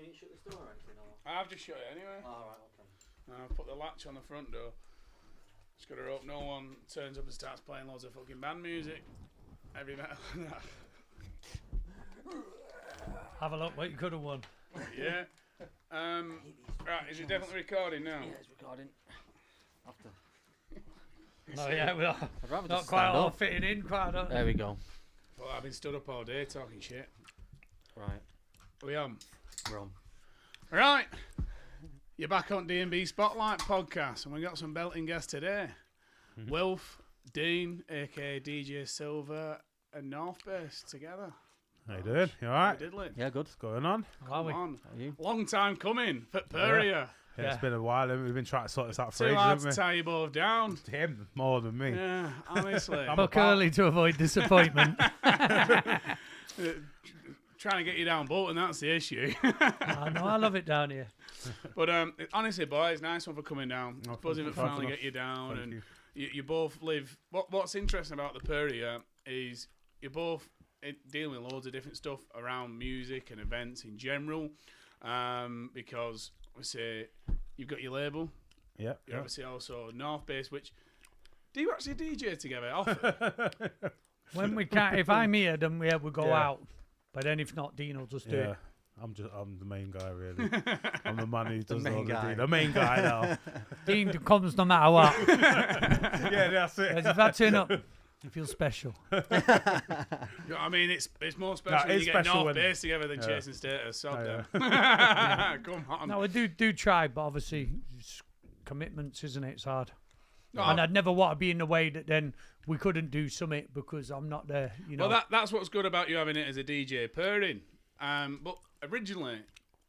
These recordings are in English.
You didn't shut this door or anything? Or? I've just shut it anyway. Oh, right, okay. And I've put the latch on the front door. Just got to hope no one turns up and starts playing loads of fucking band music. Every night. Have a look what you could have won. Yeah. Right, is it definitely recording now? Yeah, it's recording. After. No, yeah, we are. I'd rather Not just quite stand all up. fitting in, quite a There we go. Well, I've been stood up all day talking shit. Right. We on. We're on. Right. You're back on D&B Spotlight podcast, and we got some belting guests today. Wilf, Dean, aka DJ Silver, and North Base together. How you doing? You alright? Diddly. Yeah, good. What's going on? Are we? Come on. How are you? Long time coming for Puria. Yeah, it's Yeah. been a while. We've been trying to sort this out for Too ages, hard to haven't tie you both down. we? Him more than me. Yeah, honestly. I'm Book apart. early to avoid disappointment. Trying to get you down, Bolton, that's the issue. I know, I love it down here. But honestly, boys, nice one for coming down. Oh, Buzzing thank to you. finally Enough. get you down. Thank and you. you both live. What's interesting about the Puria is you're both dealing with loads of different stuff around music and events in general. Because obviously you've got your label. Yeah. You're obviously also North Base, which do you actually DJ together often? When we can't, if I'm here, then we go Yeah. out. But then if not, Dean will just do Yeah. it. I'm the main guy, really. I'm the man who does main all the guy. The main guy now. Dean comes no matter what. Yeah, that's it. If I turn up, you feel special. You know what I mean, it's more special when it's you get special North when- Base together than Yeah. chasing status. So Yeah. come on. No, we do try, but obviously it's commitments, isn't it? It's hard. No, And I'd never want to be in the way that then we couldn't do something because I'm not there. You know. Well, that's what's good about you having it as a DJ pairing. But originally,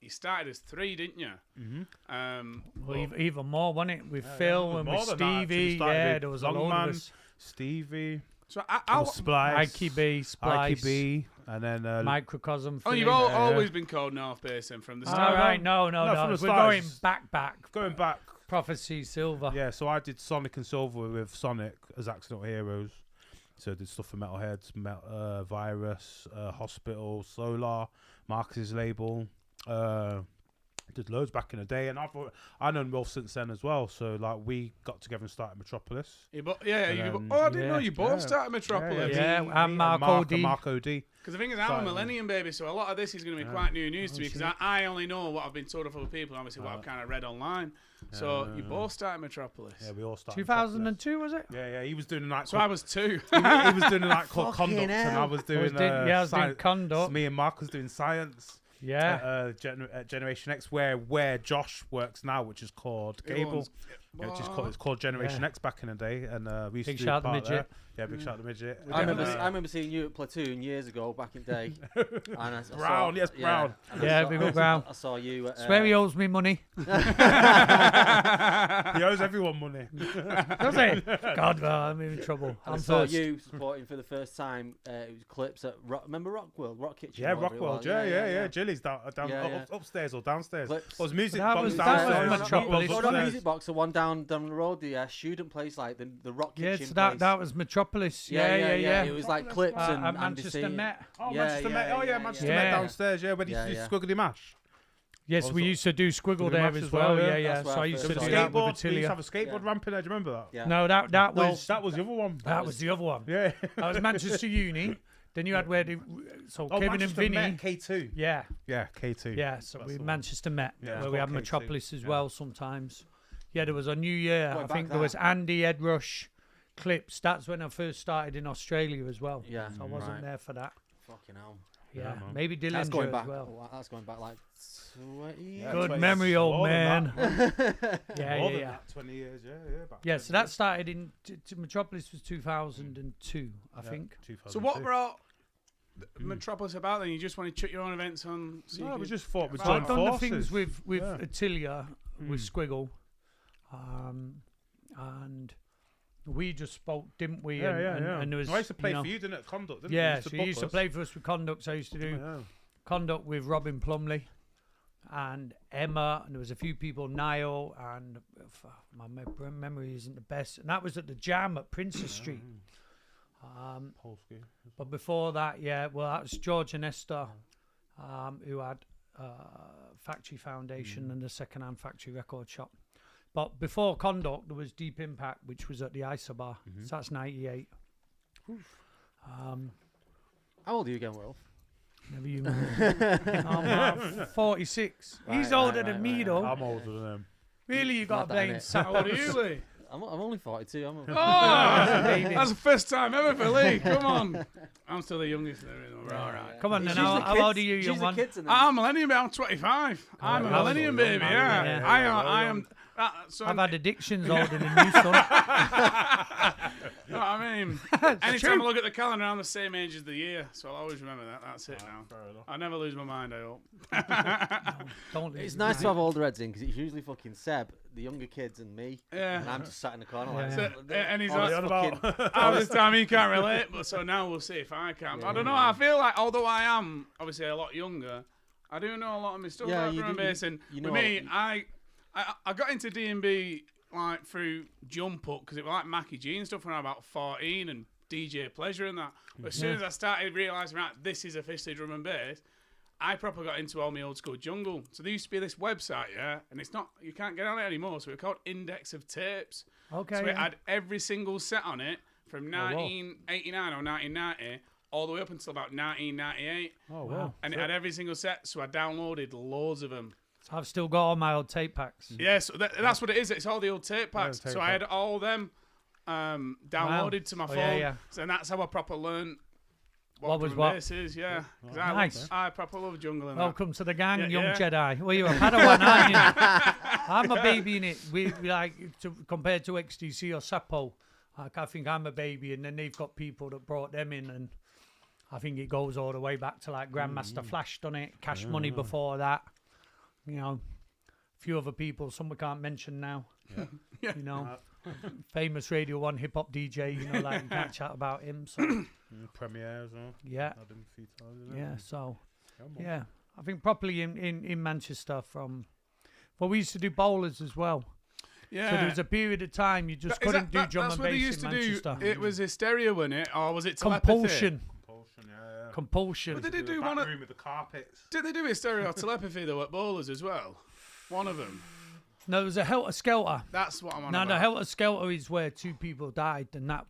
you started as three, didn't you? Mm-hmm. Well, even more, wasn't it? With Phil yeah. and More with than that, actually. We Stevie. started Yeah, with there was a load Longman, of us. Stevie, So Splice, Ikey B, Splice, Ikey B, and then Microcosm. oh, you've Phil. always been called North Base then from the All start. right, no. No, from the We're start, going it's- back. going back. Prophecy Silver. Yeah, so I did Sonic and Silver with Sonic as Accidental Heroes. So I did stuff for Metalheads, Virus, Hospital, Solar, Marcus's label. Did loads back in the day, and I known Wolf since then as well. So like we got together and started Metropolis. I And, didn't know you both yeah. started Metropolis. Yeah, me and Marco D. Marco D. Because the thing is, I'm a Started millennium baby, so a lot of this is going to be quite new news to me because I only know what I've been told of other people, and obviously what I've kind of read online. So you both started Metropolis. Yeah, we all started. 2002 was it? Yeah, he was doing a night. So I was two. he was doing a night called Fucking Conduct, and I hell. was I doing. was doing Science. Conduct. Me and Mark was doing Science. Yeah. At Generation X, where Josh works now, which is called Gable. Yeah, it's called Generation Yeah. X back in the day, and we used Big to do shout out to part Midget. there. Yeah, big shout out to Midget. I remember seeing you at Platoon years ago, back in the day. And I Brown, yes, Brown. and Yeah, I saw, big up Brown. I saw you at... Swear he owes me money. He owes everyone money. Does he? God, well, I'm in trouble. I I'm saw first. you supporting for the first time. It was Clips at remember Rockworld, Rock Kitchen. Yeah, whatever it Rockwell. was. Yeah. Jilly's down Yeah. upstairs or downstairs. Clips. Oh, it was music That box was downstairs. Metropolis. Oh, Upstairs. not Music Box, the one down the road, the student place, like the Rock Kitchen Yes, place. that was Metropolis. Yeah. It was like Clips and At Andy C. Manchester Met. Oh, Yeah, Manchester yeah, Met. Oh, yeah, Manchester yeah. Met Yeah. downstairs. Yeah, where they used to do Yeah. Squiggly Mash. Yes, we used to do Squiggle Squiggle there Mash as as well. well, Yeah, yeah. yeah. That's So where I I used first to So do the that with skateboard. We used to Attilia. have a skateboard Yeah. ramp in there. Do you remember that? Yeah. No, that No, was that was the other one. that was the other one. Yeah. That was Manchester Uni. Then you had where the Oh, Kevin and Manchester Vinny. Met, K2. Yeah, Yeah, K2. yeah. So That's we the one. Manchester Met, Yeah, where it's we had called KT. Metropolis as Yeah. well sometimes. Yeah, there was a New Year. Going I back think there was that. Andy Ed Rush, Clips. That's when I first started in Australia as well. Yeah, So I wasn't right. there for that. Fucking hell. Yeah, man. maybe Dillinger That's going back. as well. That's going back like 20 Yeah, Good 20 memory, old more than man. that. Yeah, More yeah, than yeah. that, 20 years. Back Yeah, 20 so that years. started in Metropolis was 2002, I Yeah, think. 2002. So what brought Metropolis about then? You just want to chuck your own events on? So you No, we could- just thought we'd Well, join I've done the forces. things with Yeah. Attilia, with Squiggle, and we just spoke, didn't we? Yeah, and, yeah. and there was, I used to play you know, for you, didn't it? Conduct, didn't Yeah, you? so you used to book play for us with Conduct. So I used to us. do Yeah. Conduct with Robin Plumley and Emma, and there was a few people, Niall, and my memory isn't the best. And that was at the Jam at Princess Street. Polsky. But before that, yeah, well, that was George and Esther, who had Factory Foundation and the second-hand Factory Record Shop. But before Conduct, there was Deep Impact, which was at the Isobar. So that's 98. How old are you again, Wolf? Never you. I'm 46. He's older than me, though. I'm older than him. Really, you got to Not that blame innit? How old are you, Lee? I'm only 42. Oh, that's the first time ever for Lee. Come on. I'm still the youngest there. We're all right. Come on, It's then. usually How old are kids- you, young usually one? kids and I'm millennium, I'm 25. I'm a wow. millennium So baby, young, yeah. yeah. I am. So I've had addictions older than you, son. you know what I mean? Anytime true. I look at the calendar, I'm the same age as the year, so I'll always remember that. That's it now. Fair enough. I never lose my mind, I hope. Don't lose It's your nice to mind. have older heads in because it's usually fucking Seb, the younger kids, and me. Yeah. And I'm just sat in the corner Yeah. like. So, and he's all like, this on about? fucking- oh, this time he can't relate, but so now we'll see if I can. I don't know. I feel like, although I am obviously a lot younger, I do know a lot of my stuff Yeah, about you drum and do- bass. And you with know me, a- I got into D&B like through Jump Up because it was like Mackie G and stuff when I was about 14 and DJ Pleasure and that. But as soon as I started realising, right, this is officially drum and bass, I proper got into all my old school jungle. So there used to be this website, yeah, and it's not, you can't get on it anymore. So it's called Index of Tapes. Okay. So it yeah. had every single set on it from wow. 1989 or 1990 all the way up until about 1998. Oh, Wow. wow. And it had every single set, so I downloaded loads of them. I've still got all my old tape packs. Yeah, so that's what it is. It's all the old tape packs. tape So I had all them downloaded to my Oh, phone. yeah, yeah. So and that's how I proper learned What was drum and what? bass is, yeah. 'Cause Nice. I proper love jungle and Welcome to the gang, Yeah, young yeah. Jedi. Well, you're a Padawan, aren't you? I'm a baby in it. We like compared to XTC or Sapo. Like, I think I'm a baby, and then they've got people that brought them in, and I think it goes all the way back to like Grandmaster Flash done it, Cash Money before that. You know, a few other people, some we can't mention now. Yeah. You know, famous Radio 1 hip hop DJ. You know, like you can't chat about him. So Premiere as well. yeah, Had him a few times, isn't it? yeah. So. Come on. Yeah, I think properly in Manchester from. Well, we used to do bowlers as well. Yeah. So there was a period of time you just Is couldn't do drum that's and what they bass used in to Manchester. do. It was hysteria, wasn't it? Or was it telepathy? Compulsion. Compulsion, yeah. Compulsion. But did they The do back one of, room with the carpets. did they do hysteria or telepathy though at bowlers as well? One of them. No, there was a Helter Skelter. That's what I'm on No, about. the Helter Skelter is where two people died, and that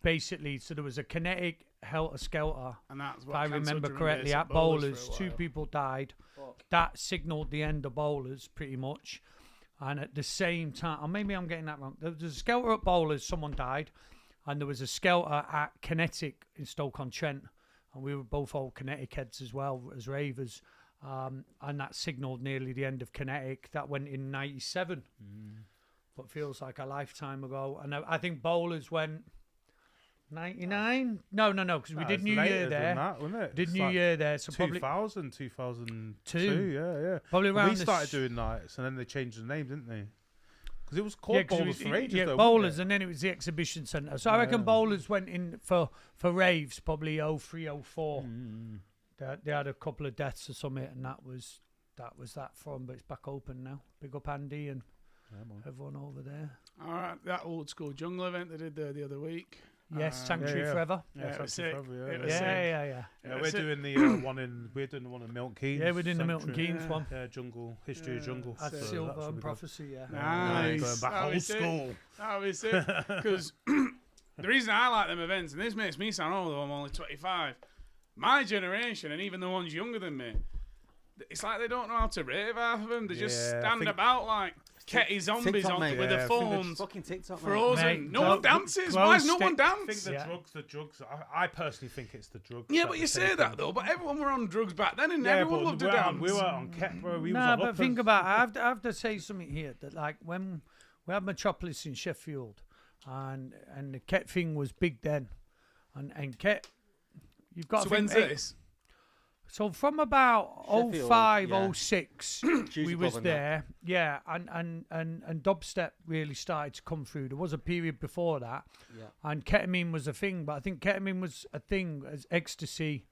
basically. So there was a kinetic Helter Skelter. And that's If what I cancelled remember drum and correctly, bass at bowlers, for a two while. people died. That signalled the end of bowlers, pretty much. And at the same time, or maybe I'm getting that wrong. There was a Skelter at bowlers, someone died, and there was a Skelter at Kinetic in Stoke-on-Trent, and we were both old Kinetic heads as well as ravers. And that signalled nearly the end of Kinetic. That went in '97, but feels like a lifetime ago. And I think bowlers went 99. No, because we did it's New later Year than there. That, wasn't it? Did It's New like Year there, so probably 2000, 2002. Two. Yeah. probably And around we the started doing nights, and then they changed the name, didn't they? Because it was called 'cause Bowlers for ages, yeah, though. bowlers, wasn't and then it was the exhibition centre. So I reckon bowlers went in for raves probably 03, 04. They had a couple of deaths or something, and that was that from. But it's back open now. Big up Andy and everyone over there. All right, that old school jungle event they did there the other week. Yes, Sanctuary yeah. Forever. Yeah, it it's was actually sick. forever, It was Yeah, sick. yeah. Yeah, Yeah, we're that's it. doing the one in Milton Keynes. Yeah, we're doing the Milton Sanctuary. Keynes one. Yeah, jungle history of jungle. That's So that Silver should and be Prophecy, yeah. Nice. Going back That old was sick. school. That was it. Because the reason I like them events, and this makes me sound old, though I'm only 25, my generation, and even the ones younger than me, it's like they don't know how to rave, half of them. They just Yeah, I stand think- about like Ketty zombies TikTok, on mate. with Yeah, their I think phones Fucking TikTok, mate. frozen. Mate, No one dances. Why does no one glow I think dance? the Yeah. drugs. I personally think it's the drugs. Yeah, that but they're you say taking. that though. But everyone were on drugs back then, and Yeah, everyone but loved to we dance. were on Ketbro. We was No, on but uppers. think about it. I have to say something here that like when we had Metropolis in Sheffield, and the Ket thing was big then, and Ket, you've got So to think, when's this? So from about Sheffield, 05, yeah. 06, Tuesday we was Club and that. there. Yeah, and dubstep really started to come through. There was a period before that, Yeah. and ketamine was a thing, but I think ketamine was a thing as ecstasy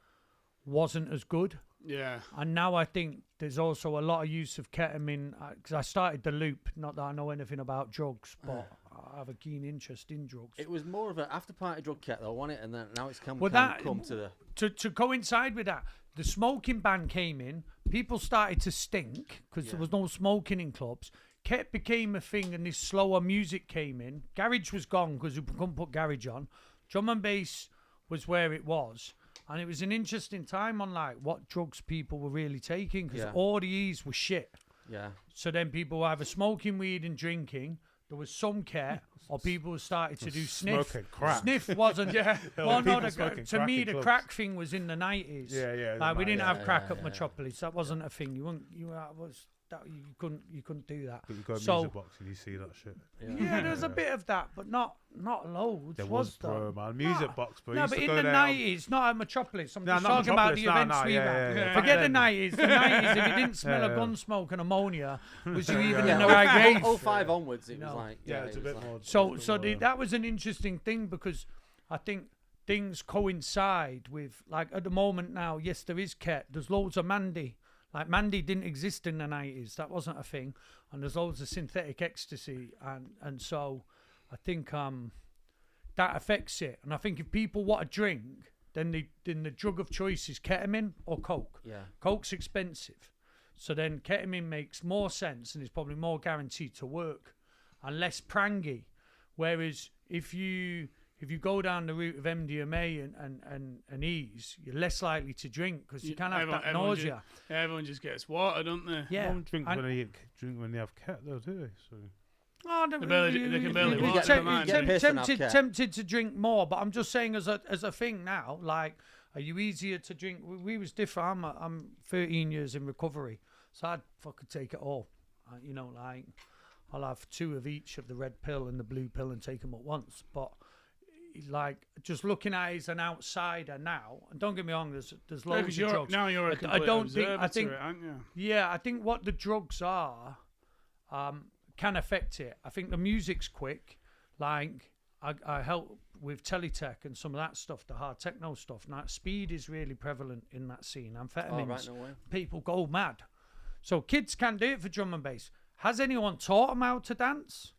wasn't as good. Yeah. And now I think there's also a lot of use of ketamine, because I started the loop, not that I know anything about drugs, but I have a keen interest in drugs. It was more of an after party drug kit though, wasn't it? And then now it's come Well, to the to coincide with that, the smoking ban came in. People started to stink because there was no smoking in clubs. Ket became a thing, and this slower music came in. Garage was gone because we couldn't put garage on. Drum and bass was where it was, and it was an interesting time on like what drugs people were really taking because all the E's were shit. Yeah. So then people were either smoking weed and drinking. There was some care, or people started to do sniff. Smoking crack. Sniff wasn't. Well, no, people smoking to crack me, in the clubs. crack thing was in the 90s. Yeah. Like, we didn't have yeah, crack yeah, at yeah. Metropolis. That wasn't a thing. You couldn't do that. But you go to So- music box and you see that shit. Yeah, there's a bit of that, but not loads. There was, there? bro, man. Music box, bro. No, Used but to in go the there. 90s, not at Metropolis. I'm No, just not talking about the Metropolis, events we ran. yeah. Forget the Then- 90s. The 90s, if you didn't smell Yeah, a yeah. gun smoke and ammonia, was you even Yeah, in the right rave? 05 onwards, it was No. like Yeah, it's a it bit was more. like- So that was an interesting thing because I think things coincide with, like, at the moment now, yes, there is Ket. There's loads of Mandy. Like, Mandy didn't exist in the 90s. That wasn't a thing. And there's loads of synthetic ecstasy. And so I think that affects it. And I think if people want to drink, then the drug of choice is ketamine or Coke. Yeah. Coke's expensive. So then ketamine makes more sense and is probably more guaranteed to work and less prangy. Whereas if you go down the route of MDMA and ease, you're less likely to drink because you can't have that nausea. Everyone just gets water, don't they? Yeah. Don't drink And- when they have cat though, do they? So Oh, They can barely you walk, tem- never mind. you tem- Piss and have tempted, Ket. tempted to drink more, but I'm just saying as a thing now. Like, are you easier to drink? We was different. I'm 13 years in recovery, so I'd fucking take it all. Like I'll have 2 of each of the red pill and the blue pill and take them at once. But like just looking at it as an outsider now, and don't get me wrong, there's Yeah, loads 'cause of drugs. now you're a I complete don't think. observer I think. to it, aren't you? Yeah, I think what the drugs are can affect it. I think the music's quick. Like, I help with Teletech and some of that stuff, the hard techno stuff. Now, speed is really prevalent in that scene. Amphetamines, Oh, right, no way. people go mad. So kids can do it for drum and bass. Has anyone taught them how to dance?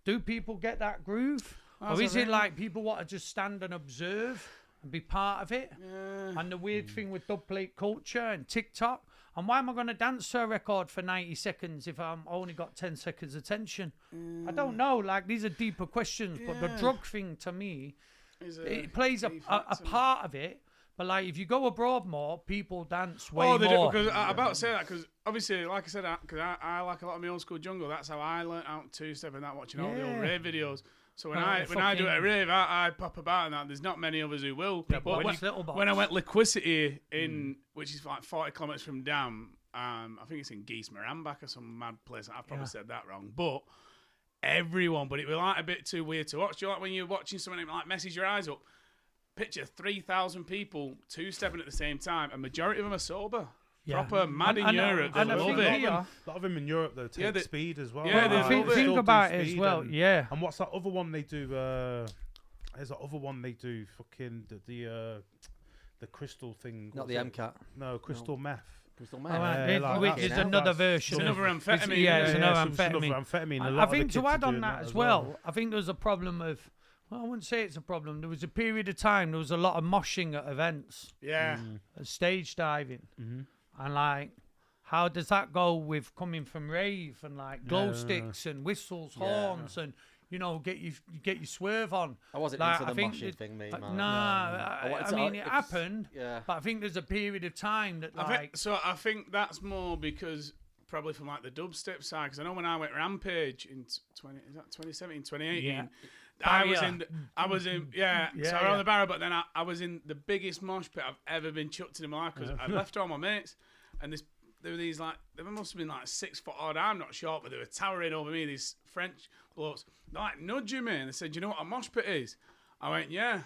Do people get that groove? That's Or is a it thing. like people want to just stand and observe and be part of it? Yeah. And the weird thing with dubplate culture and TikTok. And why am I going to dance to a record for 90 seconds if I'm only got 10 seconds attention? I don't know. Like, these are deeper questions. But the Yeah. drug thing, to me, Is it plays a key factor. part of it. But, like, if you go abroad more, people dance way Oh, they do, more. because I'm about to say that because obviously, like I said, because I like a lot of my old school jungle. That's how I learnt out two-step and that, watching all the old Yeah. rave videos. So when Oh, I do it at fucking- rave, I pop about and that. There's not many others who will. Yeah, but but when, it's little box. when I went Liquidity in, which is like 40 kilometres from Dam, I think it's in Geese Marambach or some mad place. I've probably Yeah. said that wrong, but everyone. But it was like a bit too weird to watch. Do you like when you're watching something like messes your eyes up? Picture 3,000 people two-stepping at the same time, and majority of them are sober. Yeah. Proper mad in And- Europe. They and I love think it. here- a lot of them in Europe though take Yeah, they- speed as well. yeah, they Like, love it. still Think do about it as speed well. and- Yeah. And what's that other one they do? There's that other one they do. Fucking the crystal thing. Not what's the it? MCAT. No, crystal meth. Crystal Oh, meth. right. Yeah, like Which that. is Yeah. another That's- version. It's another of- amphetamine. Yeah, it's another so it's another amphetamine. amphetamine. A I lot of the think to kids are add on doing that as well, I think there's a problem of, well, I wouldn't say it's a problem. There was a period of time, there was a lot of moshing at events, Yeah. stage diving. Mhm. And like, how does that go with coming from rave and like glow Yeah. sticks and whistles, Yeah. horns, and get your swerve on? I wasn't Like, into I the think moshing it- thing, me. Nah, man. I wanted to- mean, it it's- happened, Yeah. but I think there's a period of time that like, I think that's more because probably from like the dubstep side. Because I know when I went Rampage in 2017, 2018. I was Barrier. I was in, yeah. Yeah, so I was on yeah. the barrel, but then I was in the biggest mosh pit I've ever been chucked in my life because I left all my mates, and there were these like, there must have been like 6 foot odd. I'm not sure, but they were towering over me. These French blokes, they're like nudging me, and they said, "You know what a mosh pit is?" I went, "Yeah."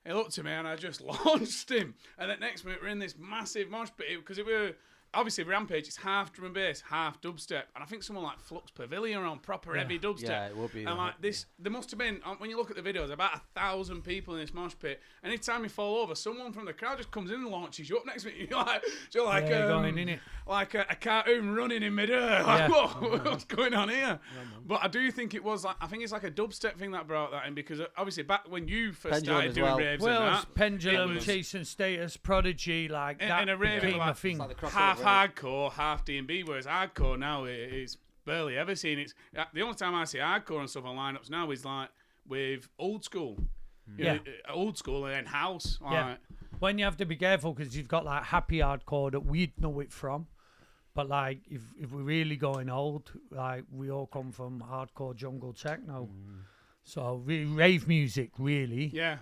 He looked at me, and I just launched him. And then next minute, we're in this massive mosh pit because it were. obviously Rampage, it's half drum and bass, half dubstep, and I think someone like Flux Pavilion are on proper heavy dubstep. Yeah, it will be. And like this, there must have been, when you look at the videos, about 1,000 people in this mosh pit. Anytime you fall over, someone from the crowd just comes in and launches you up next to me. You're like going in it. like a cartoon running in midair. Like, whoa, what's going on here? But I do think it was like, I think it's like a dubstep thing that brought that in, because obviously back when you first Pendulum started as doing well. raves Well, and it's that, Pendulum, it was- Chasing Status, Prodigy, like that in a rave, became like, a thing. It's like the half crossover, innit? hardcore, half D&B, whereas hardcore now is barely ever seen. It's the only time I see hardcore and stuff on lineups now is like with old school. You know, old school and then house. Like, Yeah. When you have to be careful because you've got like happy hardcore that we'd know it from. But like if we're really going old, like we all come from hardcore jungle techno. So rave music really. yeah.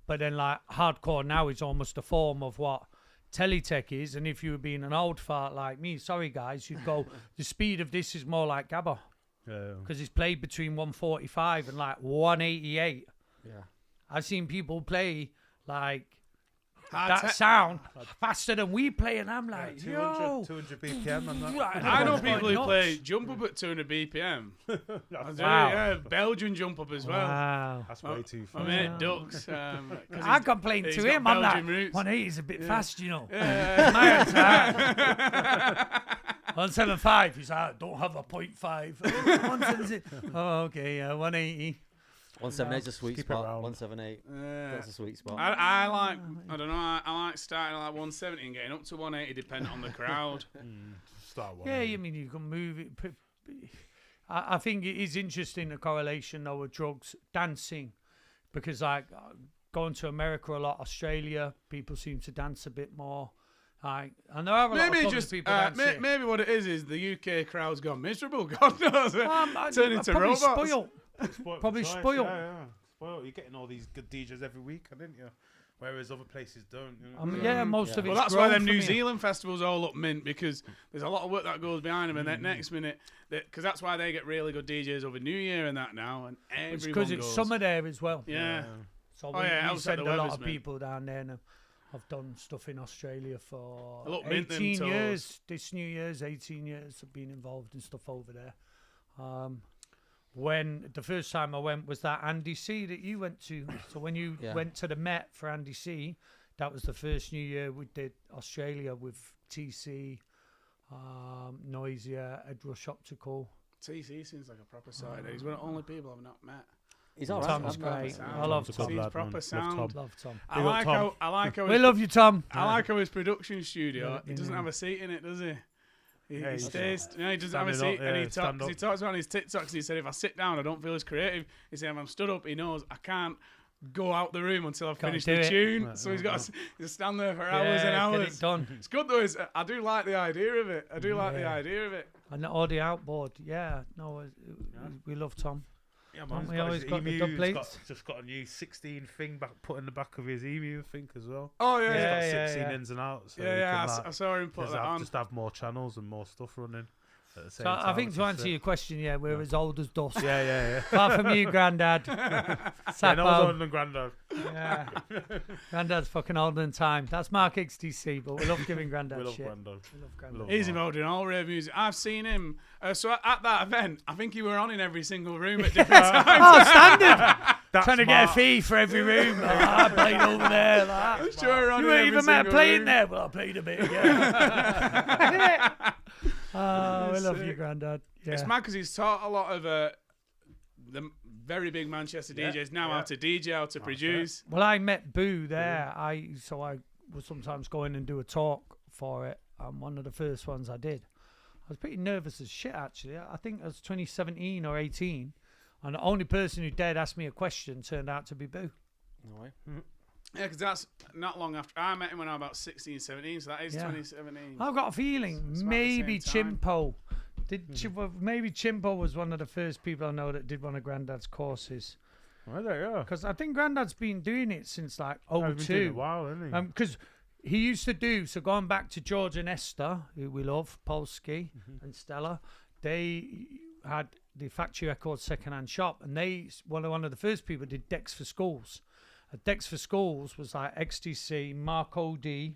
But then like hardcore now is almost a form of what Teletech is, and if you were being an old fart like me, sorry guys, you'd go the speed of this is more like Gabba Yeah. because it's played between 145 and like 188. Yeah. I've seen people play like Hard that te- sound faster than we play, and I'm like, 200, yo. 200 BPM and that. Right, I know everyone's people going who nuts. play jump up at 200 BPM. I do, Wow. yeah, Belgian jump up as well. Wow. That's way too My fast. mate Ducks. 'cause I complained he's to got him. I'm like, Belgian roots. 180 is a bit fast, you know. Yeah. My attack. 175. He's like, I don't have a 0.5. 176. Oh, okay. 180. 178 is a sweet Keep it spot. round. 178. Yeah. That's a sweet spot. I like, I don't know, I like starting at like 170 and getting up to 180 depending on the crowd. Start one. Yeah, I mean, you can move it. I think it is interesting, the correlation, though, with drugs, dancing. Because, like, going to America a lot, Australia, people seem to dance a bit more. Like, and there are a lot Maybe of just people dancing. maybe what it is the UK crowd's gone miserable. God knows. I Turn into probably robots. spoiled. Spoiled Probably for choice, spoiled. Yeah. Spoiled. You're getting all these good DJs every week, didn't you? Whereas other places don't. You know? I mean, yeah, most of it's Well, that's why grown them from New here. Zealand festivals all look mint, because there's a lot of work that goes behind them, and then next minute, because that's why they get really good DJs over New Year and that now, and It's everyone because goes. it's summer there as well. Yeah. So Oh, we, yeah, we outside send the a lot weather's of mint. people down there. And I've done stuff in Australia for They look mint, them 18 tours. years. This New Year's, 18 years I've been involved in stuff over there. When the first time I went was that Andy C that you went to. So when you Yeah. went to the Met for Andy C, that was the first New Year we did Australia with TC, Noisia, Ed Rush Optical. TC seems like a proper side. He's one of the only people I've not met. He's all right. Tom's I've met him. great. Sound. I love Tom's a Tom. good He's lad, proper man. Love sound. Tom. Love Tom. I Big up like Tom. how We his, love you, Tom. I like how his production studio. Yeah, He doesn't yeah. have a seat in it, does he? He Yeah, he's stays. No, he doesn't have a standing seat, up, and yeah, he stand talks. He up. talks on his TikToks. He said, "If I sit down, I don't feel as creative." He said, "If I'm stood up, he knows I can't go out the room until I've Can't finished do the it. tune." Right, So he's right, got to stand there for hours and Yeah, get hours. it done. It's good though. I do like the idea of it. I do like the Yeah. idea of it. And the audio outboard, yeah. No, we love Tom. Yeah, Don't man. we He's always his got the emu, dub he's plates? just got a new 16 thing back put in the back of his emu, I think, as well. Oh yeah, He's yeah, got Yeah, 16 yeah. ins and outs. So yeah. he can, I like, saw him put that on. just have more channels and more stuff running at the same So time. I think which to is answer sick. your question, yeah, we're as old as dust. Yeah. Apart from you, Grandad. Yeah, Sapo. no one's older than Grandad. Yeah. Grandad's fucking older than time. That's Mark XTC, but we love giving We Grandad love shit. Grandad. We love Grandad. Love He's Mark. involved in all rave music. I've seen him. So at that event, I think you were on in every single room at different times. Oh, standard! That's Trying to get a Mark. fee for every room. I played over there. Like. I'm sure you're on You in ain't every even met single playing room. there, but I played a bit. Yeah. Oh, we love you, Sick. Grandad. Yeah. It's mad because he's taught a lot of the very big Manchester Yeah, DJs now how yeah. to DJ, how to produce. Well, I met Boo there. I would sometimes go in and do a talk for it. One of the first ones I did. I was pretty nervous as shit, actually. I think it was 2017 or 18. And the only person who dared ask me a question turned out to be Boo. No way. Yeah, because that's not long after. I met him when I was about 16, 17, so that is Yeah. 2017. I've got a feeling It's about the maybe same time. Chimpo. Maybe Chimpo was one of the first people I know that did one of Grandad's courses. Right there, yeah. Because I think Grandad's been doing it since like He's been doing it a 02. while, hasn't he? Because he used to do, so going back to George and Esther, who we love, Polsky and Stella, they had the Factory Records second-hand shop, and they one of the first people did Decks for Schools. Decks for Schools was like XTC, Mark O.D.,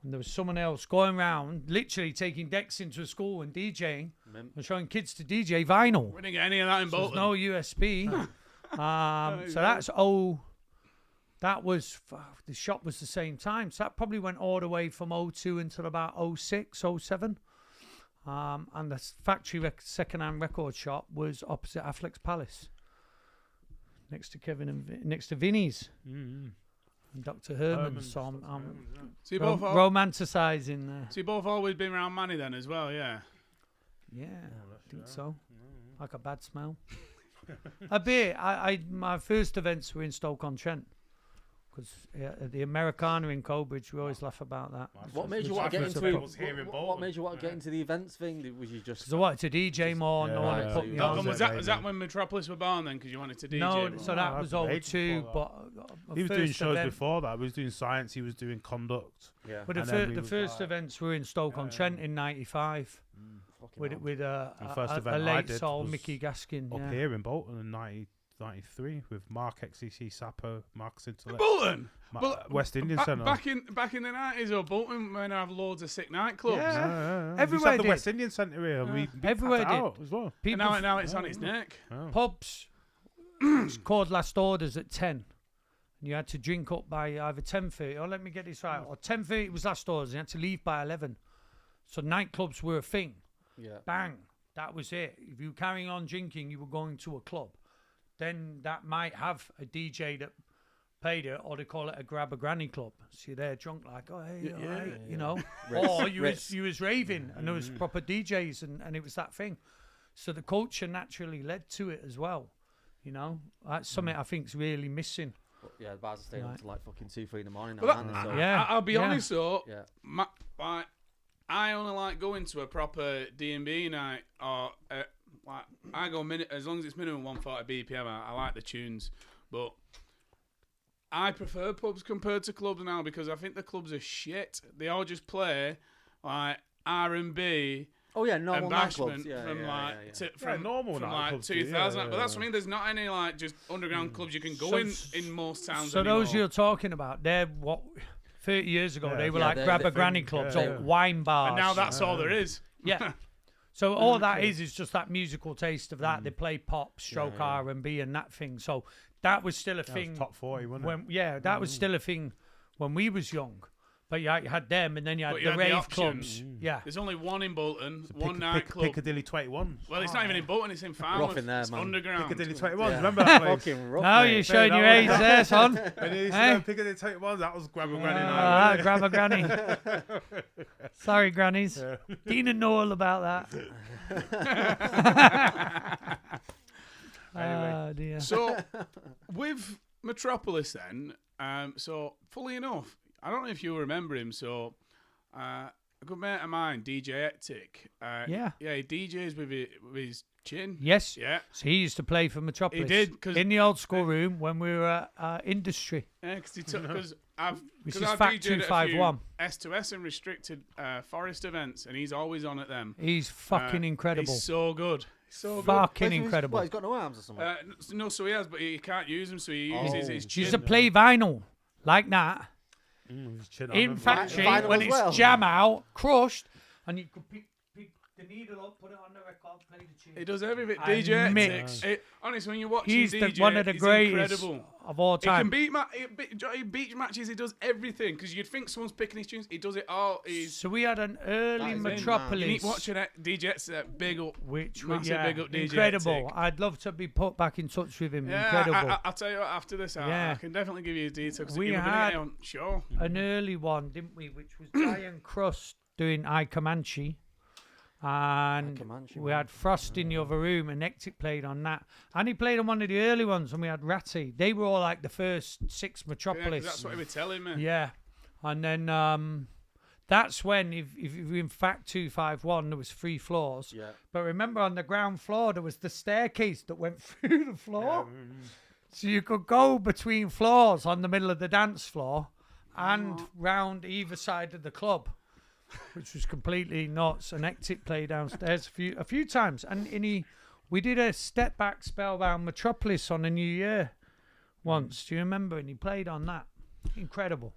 And there was someone else going around, literally taking decks into a school and DJing and showing kids to DJ vinyl. We didn't get any of that in So there's Bolton. no USB. So that's that was the shop was the same time. So that probably went all the way from 02 until about 06, 07. And the factory second-hand record shop was opposite Affleck's Palace, next to next to Vinny's. And Dr. Herman's. So I'm So you both romanticising there. so you both always been around Manny then as well, yeah. Yeah, I think so. Like a bad smell. A bit. My first events were in Stoke-on-Trent. Because the Americana in Colbridge, we always laugh about that. What made you want to get into what made you want to get into the events thing? Was you just Because I wanted to DJ more, no one had put me on. Was that when Metropolis were born then? Because you wanted to DJ No, more? so that No, was I played 02, before but He was doing shows before that. He was doing science. He was doing conduct. yeah? But And then we the was first like- events were in Stoke-on-Trent in '95 Fucking with The first a event I late did soul was Mickey Gaskin. Up Yeah. here in Bolton in 93 with Mark XCC Sapo, Marcus Intellect, Bolton! West Indian Centre. Back in the 90s or Bolton when I have loads of sick nightclubs. Yeah. We used to Everywhere have the did. West Indian Centre here. And we Everywhere packed it did. out as well. And People now it's on its neck. pubs it's called last orders at 10, and you had to drink up by either 10:30 or let me get this right, or 10:30 was last orders. You had to leave by 11. So nightclubs were a thing. Yeah. Bang, that was it. If you were carrying on drinking, you were going to a club. Then that might have a DJ that played it, or they call it a grab a granny club. So you're there drunk like, oh hey, all right, you know, or you was raving, and there was proper DJs, and it was that thing. So the culture naturally led to it as well. You know, that's something I think's really missing. But yeah, the bars are staying up to like fucking 2, 3 in the morning now, Well, aren't they? So Yeah. I'll be yeah. honest though, yeah. like, I only like going to a proper D&B night, or like I go as long as it's minimum 140 BPM. I like the tunes, but I prefer pubs compared to clubs now because I think the clubs are shit. They all just play like R&B Oh yeah, and normal bashment nightclubs. Yeah, from yeah, like yeah. from normal from nightclubs like do, yeah, 2000. yeah, But that's yeah. what I mean. There's not any like just underground clubs you can go So in most towns. So anymore. those you're talking about, they're what 30 years ago they were Yeah, like they're grab a different. granny clubs Yeah, or yeah. wine bars. and now that's all there is. Yeah. So all that is just that musical taste of that. They play pop, stroke yeah. R&B and that thing. So that was still a That thing. was top 40, wasn't it? That was still a thing when we was young. But you had them, and then you had But the you had the rave options. clubs. Yeah. There's only one in Bolton, one nightclub. Piccadilly 21. Well, it's not even in Bolton, it's in Falmouth. in there, It's man. underground. Piccadilly 21. Yeah. Remember that place? Fucking rough. Now mate. you're showing that your was- age there, son. When you used to Hey? go Piccadilly 21, that was grab a granny Ah, night. grab a granny. Sorry, grannies. Didn't know all about that. Oh, dear. So, with Metropolis then, so fully enough, I don't know if you remember him, so a good mate of mine, DJ Ectic, Yeah. he DJs with his chin. Yes. Yeah, So he used to play for Metropolis. He did, 'cause- in the old school room when we were at industry. because he took because I've Which because is I've Fact DJed at a few 251. S2S and restricted forest events, and he's always on at them. He's fucking incredible. He's so good. He's so good. Fucking Wait, he's- incredible. What, he's got no arms or something? No, so he has, but he can't use them, so he uses his He chin. used to play vinyl like that His chin, I in remember. factory Vinyl when as it's well? jam out, crushed, and you could pick the needle up, put it on the record, play the tune. He does everything. And DJ mix. Ectic. Honestly, when you're watching He's DJ, one of the he's greatest incredible. of all He can time. beat matches. He does everything because you'd think someone's picking his tunes. He does it all. He's So we had an early That is it, Metropolis. you need watching it. DJ Ectic, big up. Which was Massive big up DJ incredible. Ectic. I'd love to be put back in touch with him. Yeah, Incredible. I'll tell you what. After this, Yeah. I can definitely give you his details. We We had had- on show. An early one, didn't we? Which was Giant Crust doing I Comanche. And Comanche, we man. had Frost in the other room, and Ectic played on that. And he played on one of the early ones, and we had Ratty. They were all like the first 6 Yeah, 'cause Metropolis. that's what he was telling me. Yeah. And then that's when, if you're in Fact 251, there was 3 floors. Yeah. But remember, on the ground floor, there was the staircase that went through the floor. So you could go between floors on the middle of the dance floor and round either side of the club, which was completely nuts. And Ectic played downstairs a few times. And we did a step back spellbound Metropolis on a New Year once. Do you remember? And he played on that. Incredible.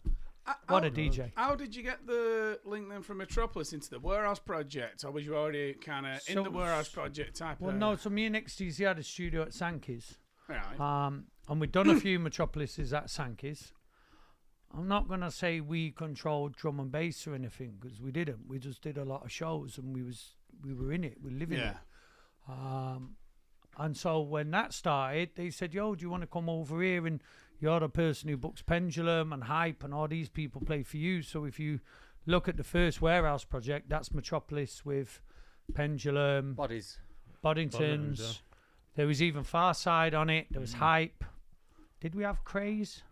What a DJ. How did you get the link then from Metropolis into the Warehouse Project? Or was you already kind of in So- the Warehouse Project type Well, of... no, so me and XTC had a studio at Sankey's. Right. And we'd done a few Metropolises at Sankey's. I'm not going to say we controlled drum and bass or anything, because we didn't. We just did a lot of shows and we were in it. We were living Yeah. it. And so when that started, they said, yo, do you want to come over here? And you're the person who books Pendulum and Hype and all these people play for you. So if you look at the first Warehouse Project, that's Metropolis with Pendulum, Bodies. Boddingtons. Yeah. There was even Far Side on it. There was Hype. Did we have Craze?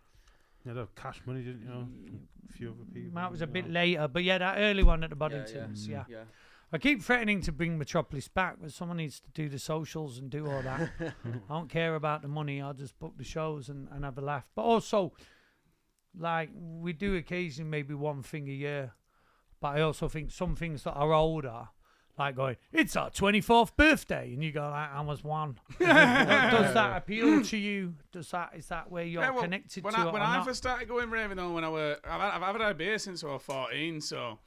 Yeah, the Cash Money, didn't you? A few other people. That was a bit yeah. later. But yeah, that early one at the Yeah, Boddingtons. Yeah. Yeah. I keep threatening to bring Metropolis back, but someone needs to do the socials and do all that. I don't care about the money. I'll just book the shows and have a laugh. But also, like, we do occasionally maybe one thing a year. But I also think some things that are older, like going, it's our 24th birthday. And you go, like, I was one. Does that appeal to you? Is that where you're Yeah, well, connected when to I, it when or I not? first started going raving though, I've had a beer since I was 14, so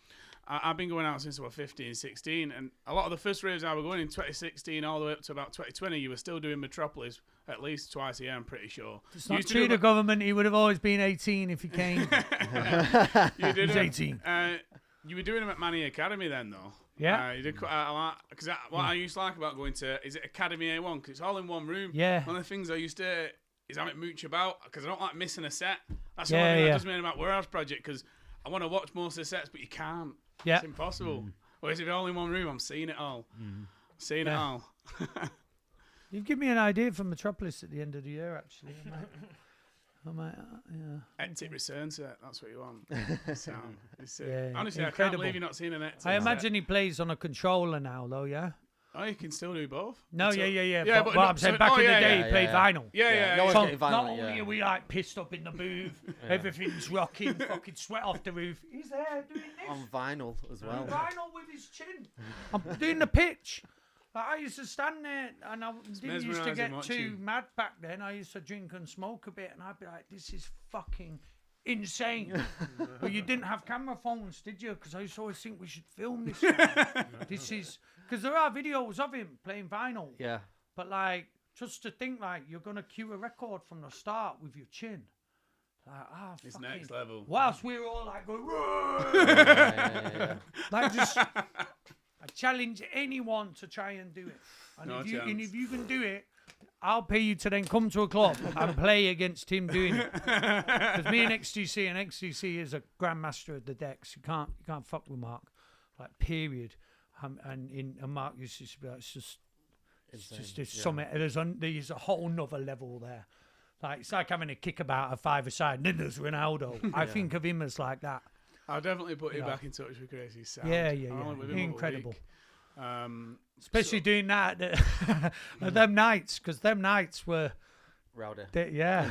I've been going out since I was 15, 16, and a lot of the first raves I was going in 2016 all the way up to about 2020, you were still doing Metropolis at least twice a year, I'm pretty sure. It's You not used to true, do the about- government. He would have always been 18 if he came. You did He's it. 18. You were doing them at Manny Academy then, though. Yeah. You did quite a lot. Because what I used to like about going to, is it Academy A1? Because it's all in one room. Yeah. One of the things I used to is have it mooch about, because I don't like missing a set. That's the Yeah, only thing yeah. that does me about Warehouse Project, because I want to watch most of the sets, but you can't. Yeah. It's impossible. Whereas if you're all in one room, I'm seeing it all. Seeing it Yeah. all. You've given me an idea for Metropolis at the end of the year, actually. I might, yeah. Ectic return set, that's what you want. Sound. Yeah, Honestly, I can't incredible. believe you're not seeing an Ectic I set. imagine he plays on a controller now, though, yeah? Oh, you can still do both. No, Until- yeah. Yeah, but but I'm saying back in the day, he played vinyl. Yeah. No one's So getting vinyl, not yeah. only are we like pissed up in the booth, everything's rocking, fucking sweat off the roof. He's there doing this. On vinyl as well. Vinyl with his chin. I'm doing the pitch. Like, I used to stand there and I didn't used to mesmerising get watching. too mad back then. I used to drink and smoke a bit and I'd be like, this is fucking insane. But you didn't have camera phones, did you? Because I used to always think we should film this. This is... Because there are videos of him playing vinyl. Yeah. But like, just to think like you're going to cue a record from the start with your chin. Like, It's fucking... next level. Whilst we're all like going... Yeah. Like just, I challenge anyone to try and do it. And, No if you, and chance. if you can do it, I'll pay you to then come to a club and play against him doing it. Because me and XTC is a grandmaster of the decks. You can't fuck with Mark, like period. And Mark used to be like, it's just there's something. There's a whole nother level there. Like it's like having a kickabout, a five-a-side. And then there's Ronaldo. I think of him as like that. I'll definitely put you No. back in touch with Gracie Sound. Yeah. I'm only with him over a Incredible. week. Especially doing that at them nights, because them nights were, Rowdy. yeah.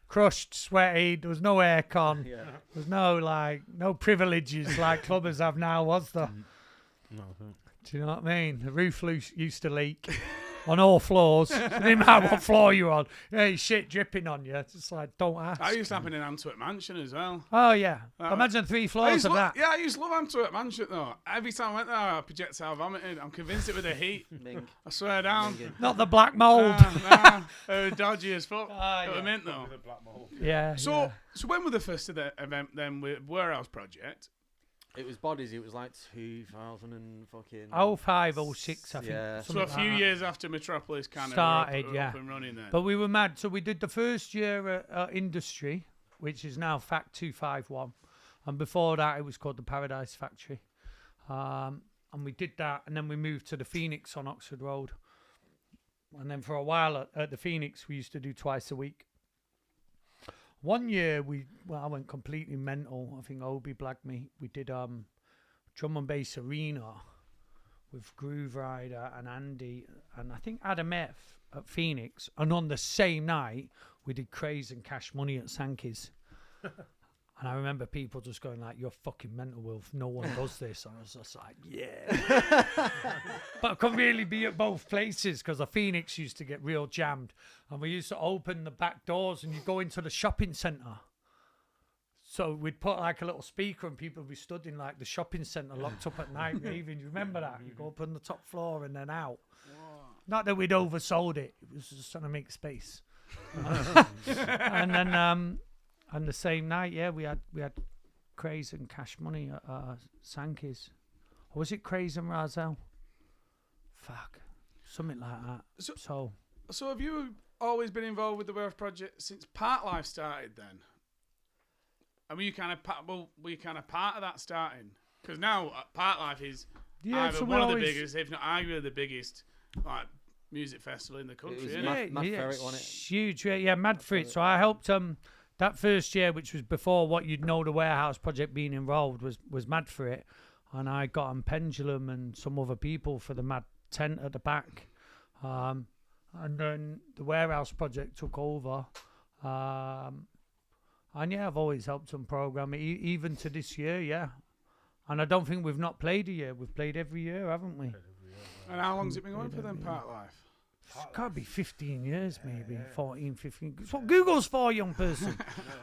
Crushed, sweaty, there was no aircon, Yeah. there was no privileges like clubbers have now, was there? No, I think. Do you know what I mean? The roof used to leak on all floors. It didn't matter what floor you're on. Hey, shit dripping on you. It's just like, don't ask. That used to happen in Antwerp Mansion as well. Oh, yeah. Uh, Imagine 3 I floors used, of to that. yeah, I used to love Antwerp Mansion though. Every time I went there, I projectile vomited. I'm convinced it was the heat. Ming. I swear down. Minging. Not the black mould. Nah, it was dodgy as fuck. Ah, It was yeah. mint though. Yeah. So when were the first of the event then with Warehouse Project? It was Bodies. It was like 2000 and fucking. 05, 06, I think. Yeah. So something a few like that. years after Metropolis kind of Started, were yeah. up and running then. But we were mad. So we did the first year at Industry, which is now Fact 251. And before that, it was called the Paradise Factory. And we did that. And then we moved to the Phoenix on Oxford Road. And then for a while at the Phoenix, we used to do twice a week. One year, I went completely mental. I think Obi blagged me. We did Drum and Bass Arena with Groove Rider and Andy and I think Adam F at Phoenix. And on the same night, we did Craze and Cash Money at Sankey's. And I remember people just going like, "You're fucking mental, Wilf. No one does this." And I was just like, "Yeah." But I couldn't really be at both places because the Phoenix used to get real jammed. And we used to open the back doors and you go into the shopping centre. So we'd put like a little speaker and people would be stood in like the shopping centre locked up at night raving. You remember that? You go up on the top floor and then out. Not that we'd oversold it. It was just trying to make space. And then... and the same night, yeah, we had Craze and Cash Money at Sankey's. Or was it Craze and Razel? Fuck. Something like that. So have you always been involved with the Werewolf Project since Part Life started then? And were you kind of part of that starting? Because now Part Life is either one of the biggest, if not arguably the biggest, like music festival in the country. It was Mad for It, wasn't it? Huge, yeah, Mad for It. So I helped that first year, which was before what you'd know the Warehouse Project being involved, was Mad for It. And I got on Pendulum and some other people for the Mad tent at the back. And then the Warehouse Project took over. And yeah, I've always helped them program it, even to this year, yeah. And I don't think we've not played a year. We've played every year, haven't we? And how long's it been going for them, Part Life? It's got to be 15 years, maybe 14, 15. It's what Google's for, young person.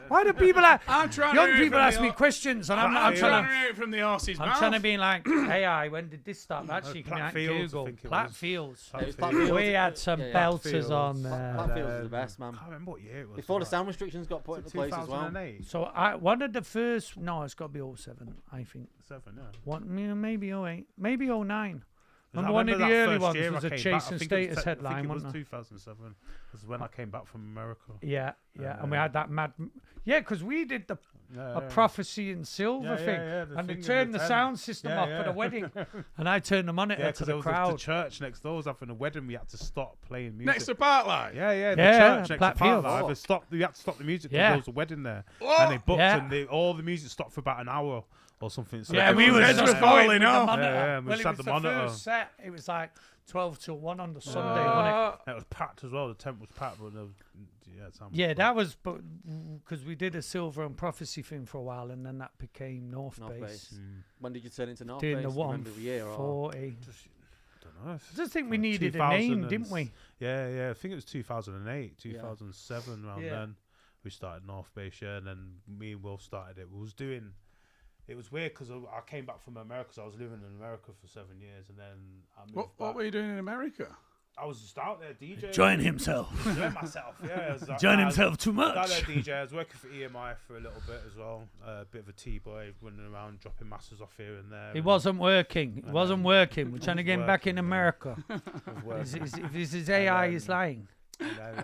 Why do people young people ask me questions, and I'm trying to hear it from the horse's mouth. I'm trying to be like, AI, when did this start? Actually, can you Google? Platfields. We had some belters on there. Platfields was the best, man. I can't remember what year it was. Before the sound restrictions got put into place as well. So one of the first, no, it's got to be 07, I think. 7, yeah. Maybe 08, maybe 09. Remember one of the early ones was a Chase and Status headline, I think it was wasn't it? 2007. This is when I came back from America. Yeah, and we had that mad... Yeah, because we did a Prophecy in Silver thing. And they turned the sound system off for the wedding. And I turned the monitor to the crowd. The church next door was having a wedding. We had to stop playing music. Next to Part Life? Yeah, the church next to Part Life. We had to stop the music because there was a wedding there. And they booked and all the music stopped for about an hour. Or something. So we were just falling off. We just had the monitor. First set, it was like 12 till 1 on the Sunday, wasn't it? It was packed as well. The tent was packed, but that was because we did a Silver and Prophecy thing for a while, and then that became North Base. When did you turn into North Doing Base? The 140. I don't know. I just think we needed a name, didn't we? Yeah. I think it was 2008, 2007. Around then, we started North Base, and then me and Will started it. We was doing. It was weird because I came back from America, so I was living in America for 7 years, and then I moved back. What were you doing in America? I was just out there DJing. Enjoying himself. Enjoying myself, yeah. Enjoying himself too much. I was out there DJ. I was working for EMI for a little bit as well. A bit of a T-boy, running around, dropping masters off here and there. It wasn't working. It wasn't working. We're trying to get him back in America. If this is AI, he's lying. And then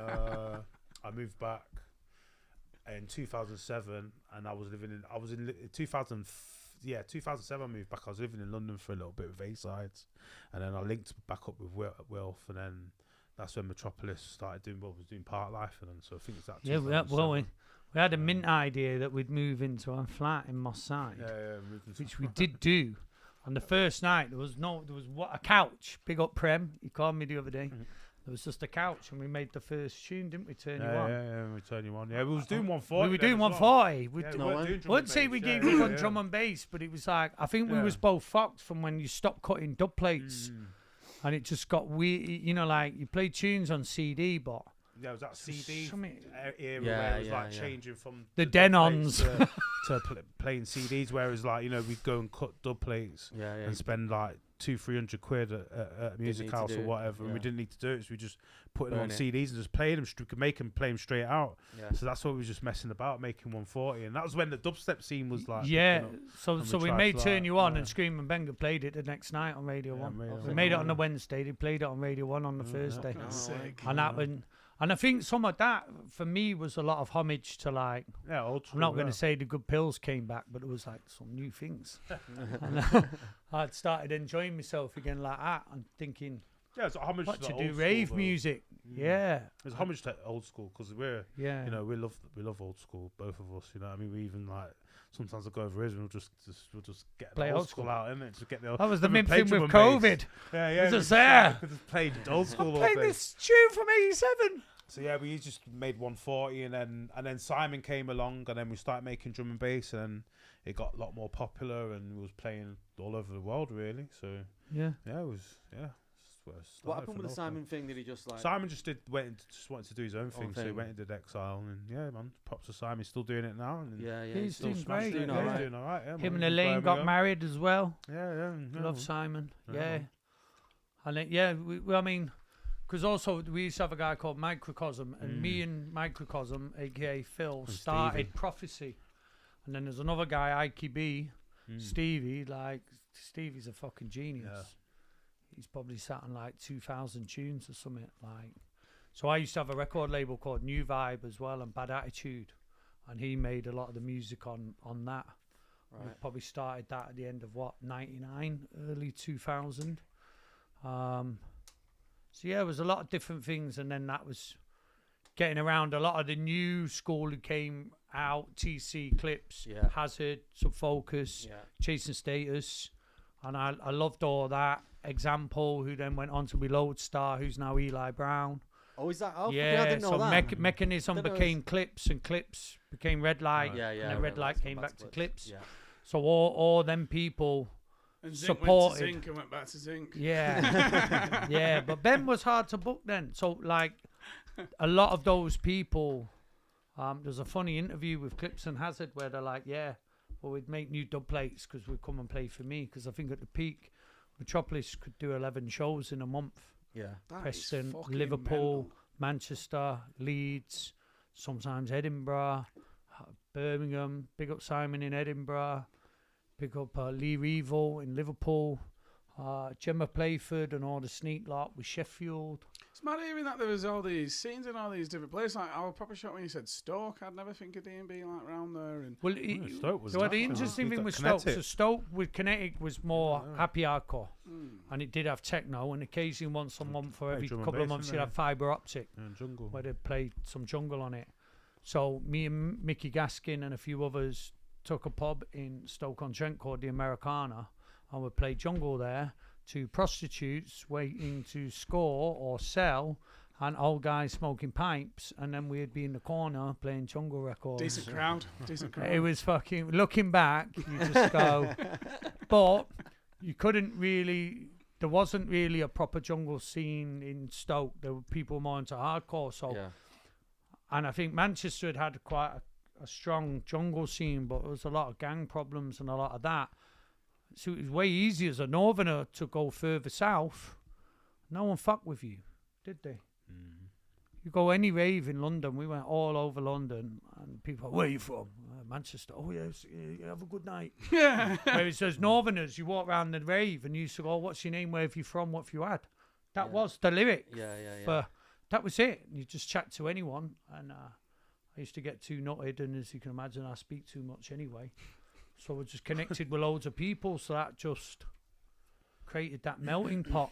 I moved back in 2007, and I was in 2007 I moved back. I was living in London for a little bit with A-Sides, and then I linked back up with Wilf, and then that's when Metropolis started doing what was doing Part Life, and then so I think it's that. We had a mint idea that we'd move into a flat in Moss Side, which we did do. On the first night, there was a couch. Big up Prem, he called me the other day. There was just a couch, and we made the first tune, didn't we? Turn You On. Yeah, we turned you on. Yeah, we was doing 140. We were doing 140. I wouldn't say we gave up on drum and bass, but it was like I think we was both fucked from when you stopped cutting dub plates, and it just got weird. You know, like you play tunes on CD, but yeah, it was that CD era where it was like changing from the Denons to playing CDs, whereas like we'd go and cut dub plates and spend like 200-300 quid at a music house or whatever, and we didn't need to do it, so we just put them on CDs and just played them. We could make them play them straight out. So that's what we was just messing about, making 140, and that was when the dubstep scene was like. So we made Turn You On, and Scream and Benga played it the next night on Radio 1. We made it on the Wednesday. They played it on Radio 1 on the Thursday. And that one. And I think some of that, for me, was a lot of homage to, like... Yeah, old school, I'm not going to say the Good Pills came back, but it was, like, some new things. And I'd started enjoying myself again like that and thinking... Yeah, it's a homage what to do old rave school, music. Yeah. It's a homage to old school, because we're... Yeah. we love old school, both of us, I mean, we even, like... Sometimes I go over here and we'll just get play the old school out, innit? Just get the old. That was the main thing with COVID. Yeah. Just there. Just played old school. I'm playing this tune from '87. So yeah, we just made 140, and then Simon came along, and then we started making drum and bass, and it got a lot more popular, and we was playing all over the world really. So Yeah. yeah, it was that's where it What started happened from with the nowhere. Simon thing? Did he just like? Simon just wanted to do his own thing, so he thing. went and did Exile, and yeah, man, props to Simon. He's still doing it now, and Yeah, yeah. He's still doing smashed great, it, yeah. all he's right. doing all right. Yeah, Him man. and He's Elaine got Birmingham. married as well. Yeah. Love Simon. Yeah. Yeah. And then, yeah, I mean, because also we used to have a guy called Microcosm, and me and Microcosm, aka Phil, And started Stevie. Prophecy. And then there's another guy, Ikey B, Stevie. Like, Stevie's a fucking genius. Yeah. He's probably sat on like 2,000 tunes or something. Like, so I used to have a record label called New Vibe as well, and Bad Attitude. And he made a lot of the music on that. We Right. probably started that at the end of 99, early 2000. So yeah, it was a lot of different things, and then that was getting around a lot of the new school who came out, TC Clips, Yeah. Hazard, Subfocus, Yeah. Chasing Status, and I loved all that. Example, who then went on to be Lodestar, who's now Eli Brown. Oh, is that? Oh, Yeah, I didn't know so that. Mechanism Didn't know it became Clips, and Clips became Red Light, Yeah, yeah. and then Red Light came back to Clips. Yeah. So all them people. And Zinc Supported. went to Zinc and went back to Zinc. Yeah, yeah, but Ben was hard to book then. So like, a lot of those people. There's a funny interview with Clips and Hazard where they're like, "Yeah, well, we'd make new dub plates because we'd come and play for me." Because I think at the peak, Metropolis could do 11 shows in a month. Yeah. That is Preston, fucking Liverpool, mental. Manchester, Leeds, sometimes Edinburgh, Birmingham. Big up Simon in Edinburgh. Big up Lee Revel in Liverpool. Gemma Playford and all the sneak lot with Sheffield. It's mad hearing that there was all these scenes in all these different places. Like, I was proper shocked when you said Stoke. I'd never think of D&B like round there. And Well, Stoke was so the nothing. interesting We've thing got with Stoke, so Kinetic. Stoke with Kinetic was more Yeah. happy hardcore, mm, and it did have techno, and occasionally once a month for Play every drum and couple of bass, months didn't you'd they? have fibre optic, Yeah, jungle. where they played some jungle on it. So me and Mickey Gaskin and a few others took a pub in Stoke-on-Trent called the Americana, and we played jungle there to prostitutes waiting to score or sell, and old guys smoking pipes, and then we'd be in the corner playing jungle records. decent crowd. Decent crowd. It was fucking, looking back, you just go, but you couldn't really, there wasn't really a proper jungle scene in Stoke. There were people more into hardcore. So, Yeah. and I think Manchester had quite a strong jungle scene, but there was a lot of gang problems and a lot of that. So it was way easier as a northerner to go further south. No one fucked with you, did they? You go any rave in London, we went all over London, and people, where are you from? Manchester. Oh, yes, yeah, have a good night. Yeah. Whereas as northerners, you walk around the rave and you used to go, oh, what's your name, where have you from, what have you had? That Yeah. was the lyric. Yeah, yeah, yeah. For, that was it. You just chat to anyone, and I used to get too nutted, and as you can imagine, I speak too much anyway. So we're just connected with loads of people, so that just created that melting pot.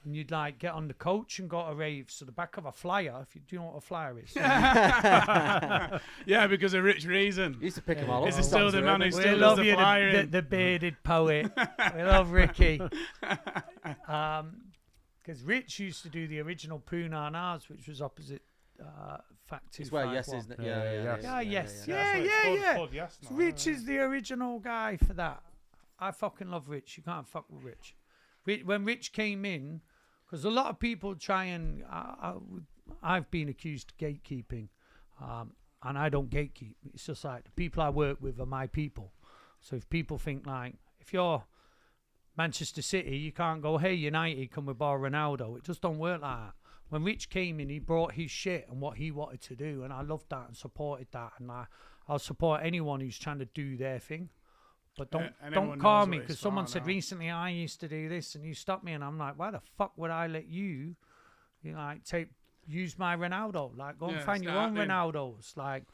And you'd like get on the coach and go to rave. So the back of a flyer, if you do you know what a flyer is? Yeah, because of Rich Reason. You used to pick them all up. Is it still the man who We still does love the you, flyering? the bearded poet. We love Ricky. Because Rich used to do the original Poonan Ours, which was opposite Fact 251. It's where yes, isn't it? Yeah, Yeah, yeah, yes. Yeah, yes. yeah. Yeah, so it's yeah, called- yeah. called Yes now, Rich yeah. is the original guy for that. I fucking love Rich. You can't fuck with Rich. When Rich came in, because a lot of people try and... I've been accused of gatekeeping, and I don't gatekeep. It's just like the people I work with are my people. So if people think like, if you're Manchester City, you can't go, hey, United, can we borrow Ronaldo? It just don't work like that. When Rich came in, he brought his shit and what he wanted to do, and I loved that and supported that, and I'll support anyone who's trying to do their thing. But And everyone don't call knows me what because it's someone for said now. recently I used to do this and you stopped me, and I'm like, why the fuck would I let you know, like use my Ronaldo? Like, go and Yeah, find it's your not own happening. Ronaldos. Like,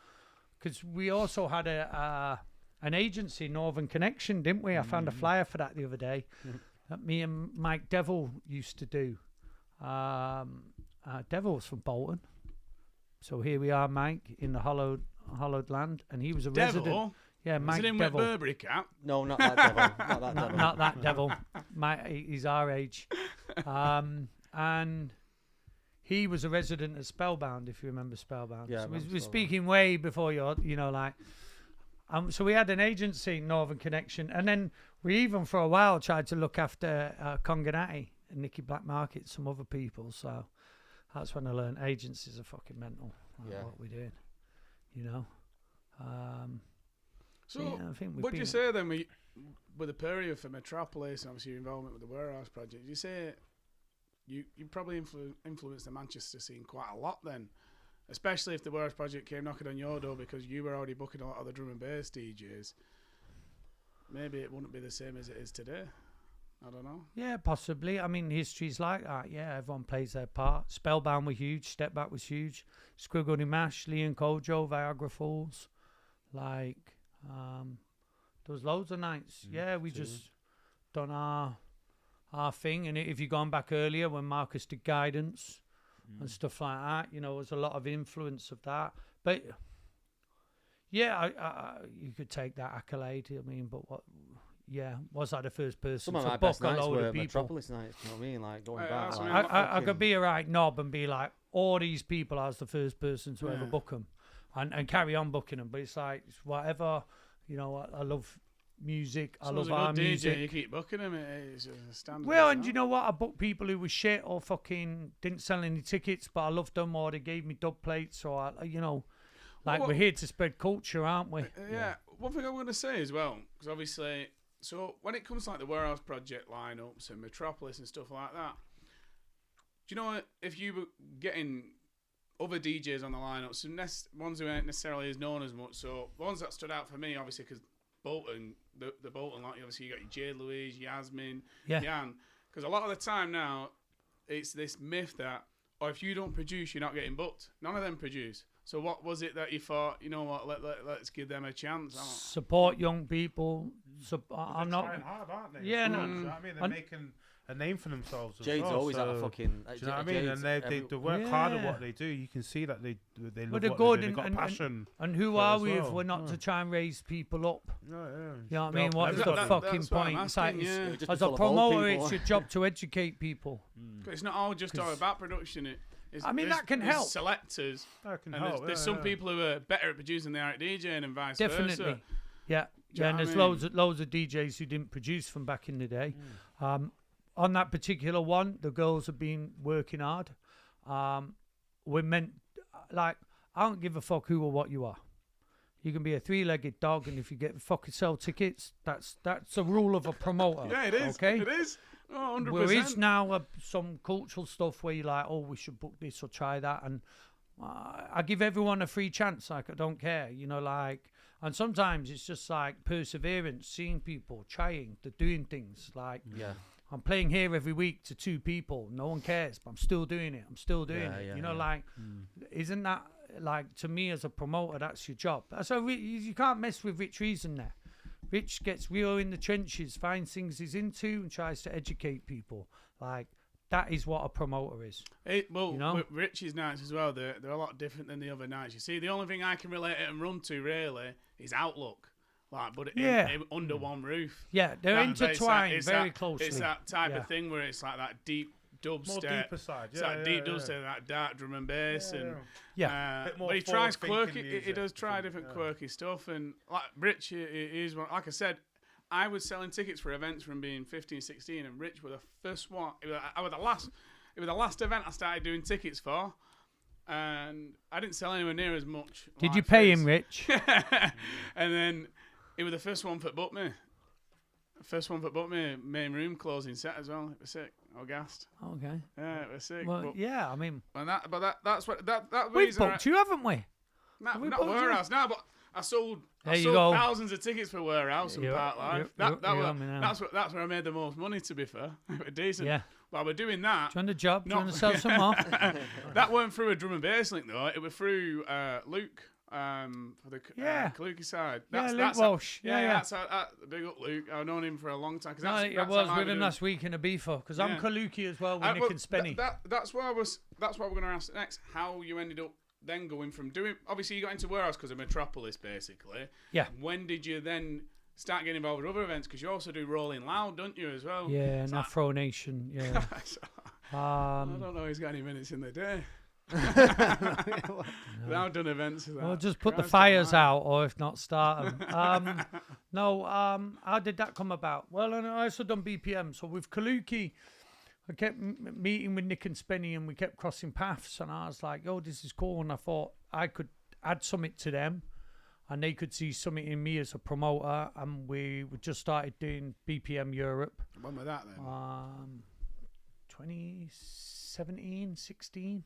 because we also had an agency, Northern Connection, didn't we? I found a flyer for that the other day that me and Mike Devil used to do. Devil's from Bolton, so here we are, Mike, in the hollowed land, and he was a resident. Devil? Yeah, Is Mike it in Devil. with Burberry cap? No, not that devil. Not that devil. Not that devil. He's our age. And he was a resident of Spellbound, if you remember Spellbound. Yeah, I So remember we're Spellbound. speaking way before like. So we had an agency, Northern Connection, and then we even for a while tried to look after Conganati and Nicky Black Market, some other people. So that's when I learned agencies are fucking mental. Like Yeah. what we're doing, you know. So, yeah, I think we've what do you been- say then with the period for Metropolis and obviously your involvement with the Warehouse Project? You say you probably influenced the Manchester scene quite a lot then, especially if the Warehouse Project came knocking on your door because you were already booking a lot of the drum and bass DJs. Maybe it wouldn't be the same as it is today. I don't know. Yeah, possibly. I mean, history's like that. Yeah, everyone plays their part. Spellbound were huge. Step Back was huge. Squiggly Mash, Lee and Kojo, Viagra Falls. Like, there was loads of nights. Yeah, we just done our thing. And if you've gone back earlier when Marcus did Guidance and stuff like that, you know, there was a lot of influence of that. But yeah, you could take that accolade. I mean, but what? Yeah, was I the first person Some of to my book best a nights load were of people? Metropolis nights. You know what I mean? Like going Yeah, back. that's Like, what I I could be a right knob and be like, all these people, I was the first person to ever Yeah. book them, and carry on booking them. But it's like it's whatever, you know. I love music. I Someone's love a our good DJ, music. you keep booking them. It's a standard. Well, as and that. you know what? I booked people who were shit or fucking didn't sell any tickets, but I loved them, or they gave me dub plates, or you know, like Well, we're here to spread culture, aren't we? Yeah. One thing I'm going to say as well, because obviously, so when it comes to like the Warehouse Project lineups and Metropolis and stuff like that, do you know what? If you were getting other DJs on the lineup, some ones who aren't necessarily as known as much, so the ones that stood out for me, obviously, because Bolton, the Bolton lot, obviously you got your Jade Louise, Yasmin, Yeah. Jan, because a lot of the time now, it's this myth that, oh, if you don't produce, you're not getting booked. None of them produce. So what was it that you thought, you know what, let's give them a chance? I don't- Support young people. I'm They're not. trying hard, aren't they? Yeah, as no. well, do you know what I mean? They're And- making a name for themselves. As Jade's well, always had a so- fucking. Do you know what I mean? Jade's And they work hard at what they do. You can see that they love they're what good they do. and- They've got and- passion. And who for it are as we if well. we're not to try and raise people up? Yeah, yeah. You know what I mean? Help What's the everybody. fucking that's what I'm point? It's like, asking, yeah. Just as full a of old promoter, people. it's your job to educate people. It's not all just all about production. I mean, that can there's help. Selectors, That can and help. there's some people who are better at producing than they are at DJing, and vice Definitely. versa. Yeah. Do you Yeah, know and what I there's mean? loads of DJs who didn't produce from back in the day. On that particular one, the girls have been working hard. We're meant, like, I don't give a fuck who or what you are. You can be a three-legged dog, and if you get fucking sell tickets, that's a rule of a promoter. Yeah, it is. Okay. It is. Oh, 100%. There is now some cultural stuff where you're like, oh, we should book this or try that, and I give everyone a free chance. Like, I don't care, you know, like, and sometimes it's just like perseverance, seeing people trying, they're doing things. Like, Yeah. I'm playing here every week to 2 people, no one cares, but I'm still doing it. I'm still doing Yeah, it. yeah, You know, yeah. like, isn't that like, to me as a promoter, that's your job. So you can't mess with Rich Reason there. Rich gets real in the trenches, finds things he's into, and tries to educate people. Like, that is what a promoter is. Well, You know? with Richie's nights as well, they're a lot different than the other nights. You see, the only thing I can relate it and run to really is Outlook. Like, but Yeah. under one roof. Yeah, they're But it's that- intertwined it's very that- closely. It's that type Yeah. of thing where it's like that deep More dubstep. deeper side. It's Yeah, that deep yeah, dubstep, that dark drum and bass, and Yeah. Bit more but he tries forward-thinking quirky. He music, does try I think, different yeah. quirky stuff, and like Rich is one. Like I said, I was selling tickets for events from being 15, 16, and Rich were the first one. I was the last. It was the last event I started doing tickets for, and I didn't sell anywhere near as much. Did like you pay Fritz. him, Rich? And then it was the first one for Book Me. First one for Book Me, main room closing set as well. It was sick. I was gassed. Okay. Yeah, it was sick. Well, yeah, I mean, That's what that we've reason. booked you, haven't we? Not we not booked you? Warehouse, no, but I sold There you sold go. thousands of tickets for Warehouse and You're- Park Life. you're- That, you're- that you're was, on me now. that's where I made the most money, to be fair. Decent. Yeah. While we're doing that, Do you want a job? Do you No. want to sell some more? that weren't through a drum and bass link though. It was through Luke for the Yeah. Kaluki side. Yeah, Luke that's Walsh. Yeah, Yeah, yeah. That's big up Luke. I've known him for a long time. 'cause No, that's, I that's was how I with him do- last week in Ibiza because I'm Yeah. Kaluki as well with Nick well, and Spenny. That's why That's what we're going to ask next. How you ended up then going from doing. Obviously, you got into Warehouse because of Metropolis, basically. Yeah. When did you then start getting involved with other events? Because you also do Rolling Loud, don't you, as well? Yeah, and So- Afro Nation. Yeah. I don't know he's got any minutes in the day. I've done events with that. Well, just put the Christ fires almighty. out, or if not, start them. How did that come about? Well, and I also done BPM. So with Kaluki, I kept meeting with Nick and Spenny, and we kept crossing paths. And I was like, "Oh, this is cool." And I thought I could add something to them, and they could see something in me as a promoter. And we just started doing BPM Europe. When was that then? 2017, 16,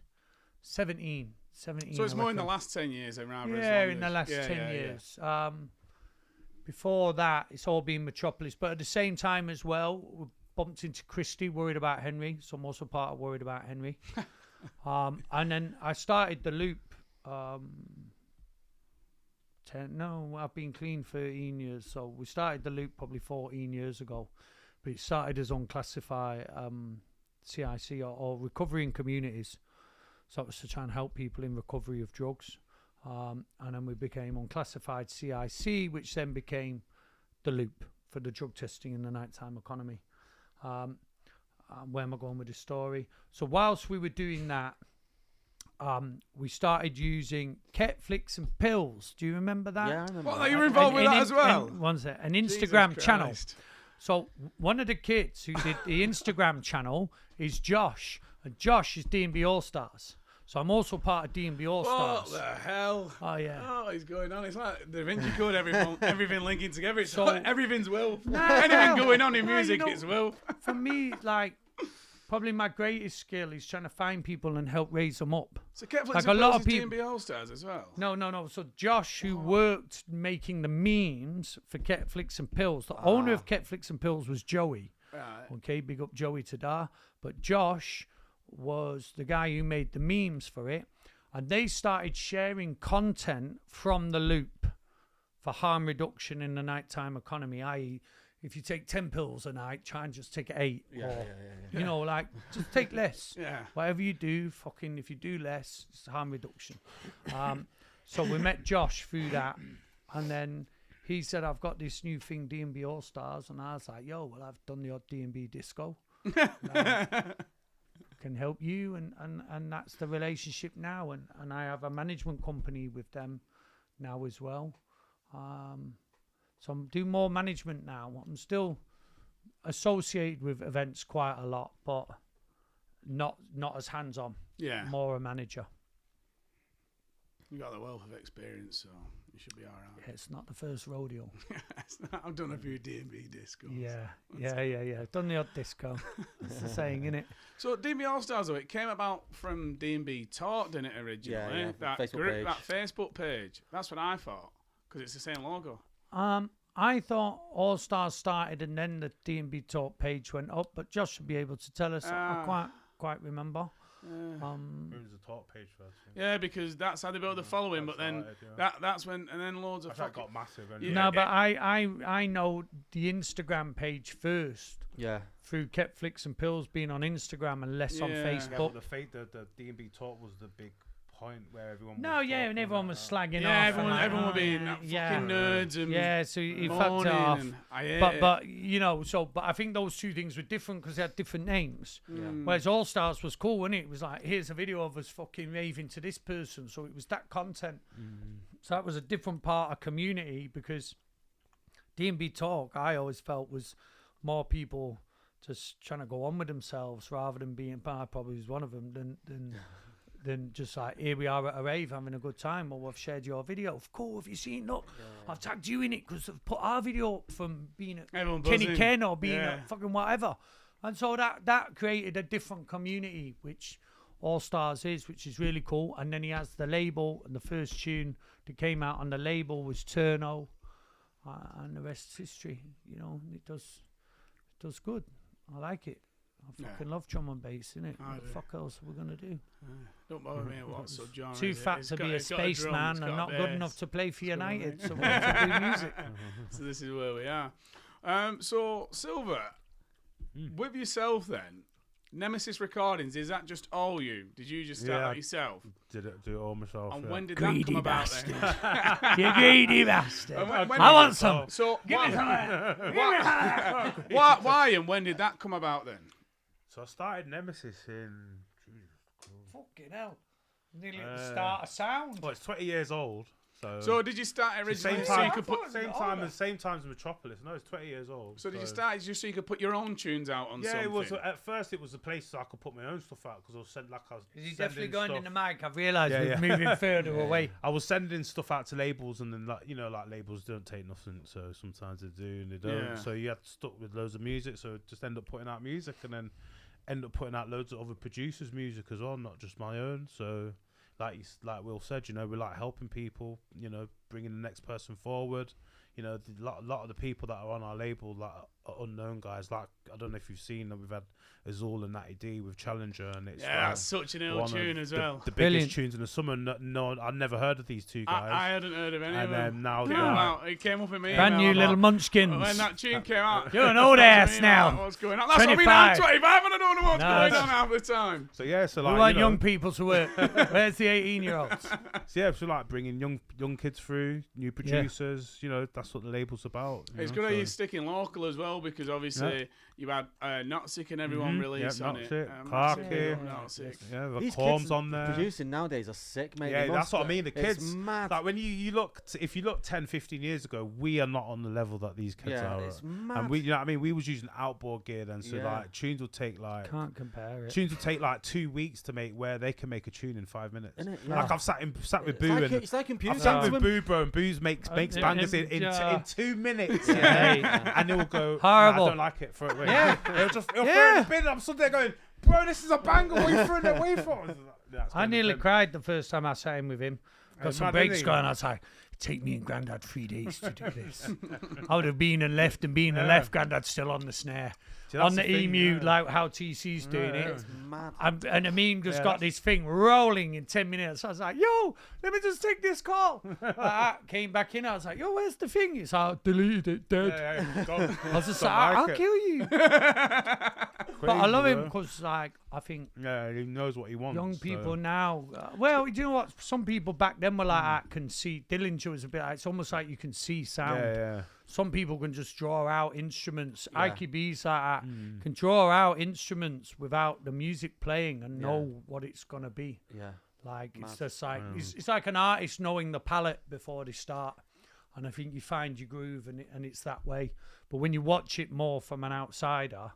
17. So it's I more in the reckon. last 10 years around. Yeah, in the last 10 years. Before that, it's all been Metropolis. But at the same time as well, we bumped into Christie, worried about Henry. So I'm also part of worried about Henry. And then I started The Loop. I've been clean 13 years. So we started The Loop probably 14 years ago. But it started as Unclassified CIC or recovery in communities. So it was to try and help people in recovery of drugs. And then we became Unclassified CIC, which then became The Loop for the drug testing in the nighttime economy. Where am I going with this story? So whilst we were doing that, we started using Ketflix and pills. Do you remember that? Yeah, I remember. What, that. you were involved with that as well? An Instagram Jesus channel. Christ. So one of the kids who did the Instagram channel is Josh, and Josh is D&B All Stars. So I'm also part of D&B All What Stars. the hell? Oh yeah. Oh, he's going on. It's like Da Vinci Code, everything linking together. It's So- like everything's Will. Nah, Anything going on in nah, you music, know- it's Will. For me, like, probably my greatest skill is trying to find people and help raise them up. So Ketflix Like and a lot Pills of is people- D&B All-Stars as well. No. So Josh, who worked making the memes for Ketflix and Pills, the owner of Ketflix and Pills was Joey. Right. Okay, big up Joey Tadar. But Josh was the guy who made the memes for it. And they started sharing content from The Loop for harm reduction in the nighttime economy, i.e., if you take 10 pills a night, try and just take 8. Yeah. You know, like, just take less. Yeah. Whatever you do, if you do less, it's harm reduction. So we met Josh through that. And then he said, I've got this new thing, D&B All Stars. And I was like, yo, well, I've done the odd D&B disco. Can help you. And that's the relationship now. And I have a management company with them now as well. So I'm doing more management now. I'm still associated with events quite a lot, but not as hands-on. Yeah. More a manager. You got the wealth of experience, so you should be all right. It's not the first rodeo. I've done a few D&B discos. Yeah. Done the odd disco. That's the saying, innit? So D&B All-Stars, though, it came about from D&B Talk, didn't it, originally? Yeah, that Facebook group, page. that Facebook page. That's what I thought, because it's the same logo. I thought All Stars started and then the D&B Talk page went up, but Josh should be able to tell us. I quite remember. It was the talk page first. Yeah, because that's how they built the following, but then that's when, and then loads of That got massive. Yeah. No, but I know the Instagram page first Yeah. through Ketflix and Pills being on Instagram and less on Yeah. Yeah, Facebook. but the D&B talk was the big point where everyone. No, was yeah, talking and everyone about was that. slagging Yeah, off. and everyone would be yeah, fucking nerds and yeah, so he fucked moaning it off. and I hate it. But you know, but I think those two things were different because they had different names. Whereas All Stars was cool, wasn't it? It was like, here's a video of us fucking raving to this person. So it was that content. So that was a different part of community because D&B Talk, I always felt, was more people just trying to go on with themselves rather than being, I probably was one of them, than just like, here we are at a rave having a good time, or I've shared your video. Cool, have you seen? Look, I've tagged you in it because I've put our video up from being at Everyone Kenny buzzing. Ken or being Yeah. at fucking whatever. And so that created a different community, which All Stars is, which is really cool. And then he has the label, and the first tune that came out on the label was Turno, and the rest is history. You know, it does good. I like it. I fucking love drum and bass, innit? I What the do. fuck else are we gonna do? Don't bother me what subgenre. Too is it? fat It's to got- be a it's got drum, it's spaceman got and a not good bass. enough to play for It's got a United. bass. So we have to do music. So this is where we are. So Silver, with yourself then, Nemesis Recordings, is that just all you? Did you just start Yeah. that yourself? Did it do it all myself? And yeah. when did Greedy that come about bastard. then? You greedy bastard. And when I did- want some. So Give me some. why and when did that come about then? So I started Nemesis in. Fucking hell. Nearly at the start of sound. Well, it's 20 years old. So did you start originally same so time, you could put? same time as Metropolis. No, it's 20 years old. So did you start just so you could put your own tunes out on Yeah, something? it was. At first, it was a place so I could put my own stuff out because I was sending Is he definitely going stuff. in the mic? I've realised Yeah, we're yeah. moving further away. I was sending stuff out to labels, and then like labels don't take nothing, so sometimes they do and they don't. Yeah. So you had stuck with loads of music, so just end up putting out music, and then end up putting out loads of other producers' music as well, not just my own. So like Will said, we like helping people, bringing the next person forward. A lot of the people that are on our label like are unknown guys. Like I don't know if you've seen that we've had Azul and Natty D with Challenger, and it's that's such an ill tune as well. The Brilliant. biggest tunes in the summer. No, I'd never heard of these two guys. I hadn't heard of any And of them. then now Came they're- out, it came up in me. Brand new little munchkins. When that tune came out, You're an old that's ass what I mean, now. like, what's going on? That's what I mean. I'm 25. 25 and I don't know what's No, going it's- on half the time. So yeah, so We like want young people to work. Where's the 18-year-olds? So yeah, so like bringing young kids through, new producers. That's what the label's about. It's good that you're sticking local as well because obviously you had Not Sick and everyone release on Not it. Sick, Not Sick, Clarky. Not Sick. Yeah, the These Corms kids on there. producing nowadays are sick, mate. Yeah, They that's what I must- mean. The it's kids, mad. like when you look, if you look 10, 15 years ago, we are not on the level that these kids Yeah, are. it's at. mad. And we, we was using outboard gear then, so Yeah. like tunes would take like Can't compare it. tunes would take like 2 weeks to make, where they can make a tune in 5 minutes. Innit? Like Yeah. I've sat with It's Boo like, and it's like computer. I've sat to with him. Boo, bro, and Boo's makes bangers in 2 minutes, Yeah. and he'll go, Horrible. "Nah, I don't like it. Throw it away. Yeah. He'll throw it in Yeah. the bin. I'm stood there going, bro, this is a banger. What are you throwing it away for? I nearly cried the first time I sat in with him. Got It's some mad, breaks isn't it? going. I was like, take me and Grandad 3 days to do this. I would have been and left and been and left. Grandad's still on the snare. See, that's On the thing, Emu, yeah. like how TC's doing it. It's mad. And Amin just Yeah, got that's- this thing rolling in 10 minutes. I was like, yo, let me just take this call. Came back in. I was like, yo, where's the thing? It's like, deleted it, dead. I was just Don't like, I'll like it. kill you. But I love him because, like, I think Yeah, he knows what he wants. young so- people now, well, you know what? Some people back then were like, I can see. Dillinger was a bit like, it's almost like you can see sound. Yeah. Some people can just draw out instruments. Yeah. Ike B's like that can draw out instruments without the music playing and Yeah. know what it's gonna be. Yeah. Like it's Mad. just like it's like an artist knowing the palette before they start. And I think you find your groove and it's that way. But when you watch it more from an outsider,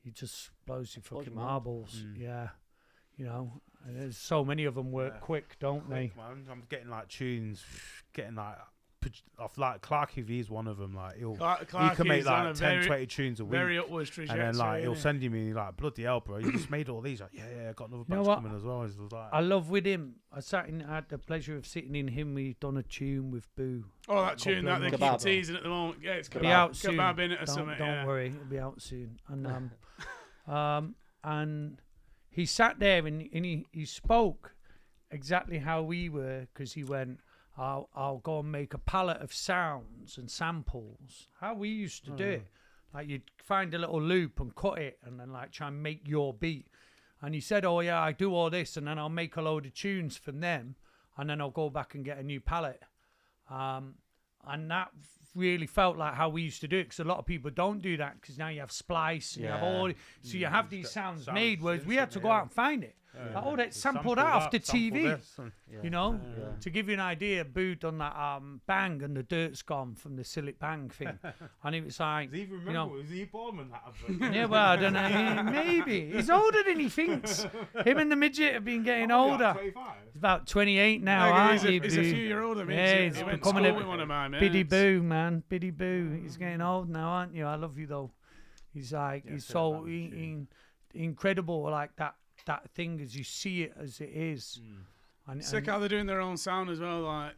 it just blows your Blows fucking your mind. marbles. Yeah. And there's so many of them work quick, don't they? Quick, man. I'm getting like tunes, off like Clarky V's one of them. Like he can make like 10, 20 tunes a week. Very upwards trajectory. And then like he'll innit? send you me like bloody hell, bro. You just made all these. Like, yeah, got another You know batch what? coming as well. It's like, I love with him. I had the pleasure of sitting in him. We've done a tune with Boo. Oh, that tune that they keep Kebab. teasing at the moment. Yeah, it's It'll kebab. be out soon. Kebab in it or Don't something. don't yeah. worry, it'll be out soon. And he sat there and he spoke exactly how we were because he went, I'll go and make a palette of sounds and samples. How we used to do it. Like you'd find a little loop and cut it and then like try and make your beat. And he said, oh yeah, I do all this and then I'll make a load of tunes from them and then I'll go back and get a new palette. And that really felt like how we used to do it because a lot of people don't do that because now you have splice and you have all, so you have these sounds made, whereas we had to go out and find it. Like, oh, that's sampled that off the TV. You know, to give you an idea, Boo done that Bang and the Dirt's Gone from the Sillic Bang thing, and it was like, Does he even remember? you know, Was he born when that happened? yeah, well, I don't know, maybe he's older than he thinks. Him and the midget have been getting older. 25. He's about 28 now, Yeah, aren't he's you, a few Boo? year older. Yeah, He he's went to becoming school a with one of my mates. Biddy Boo, man, Biddy Boo. He's getting old now, aren't you? I love you though. He's like, he's so incredible, like that thing as you see it as it is. And, Sick how they're doing their own sound as well. Like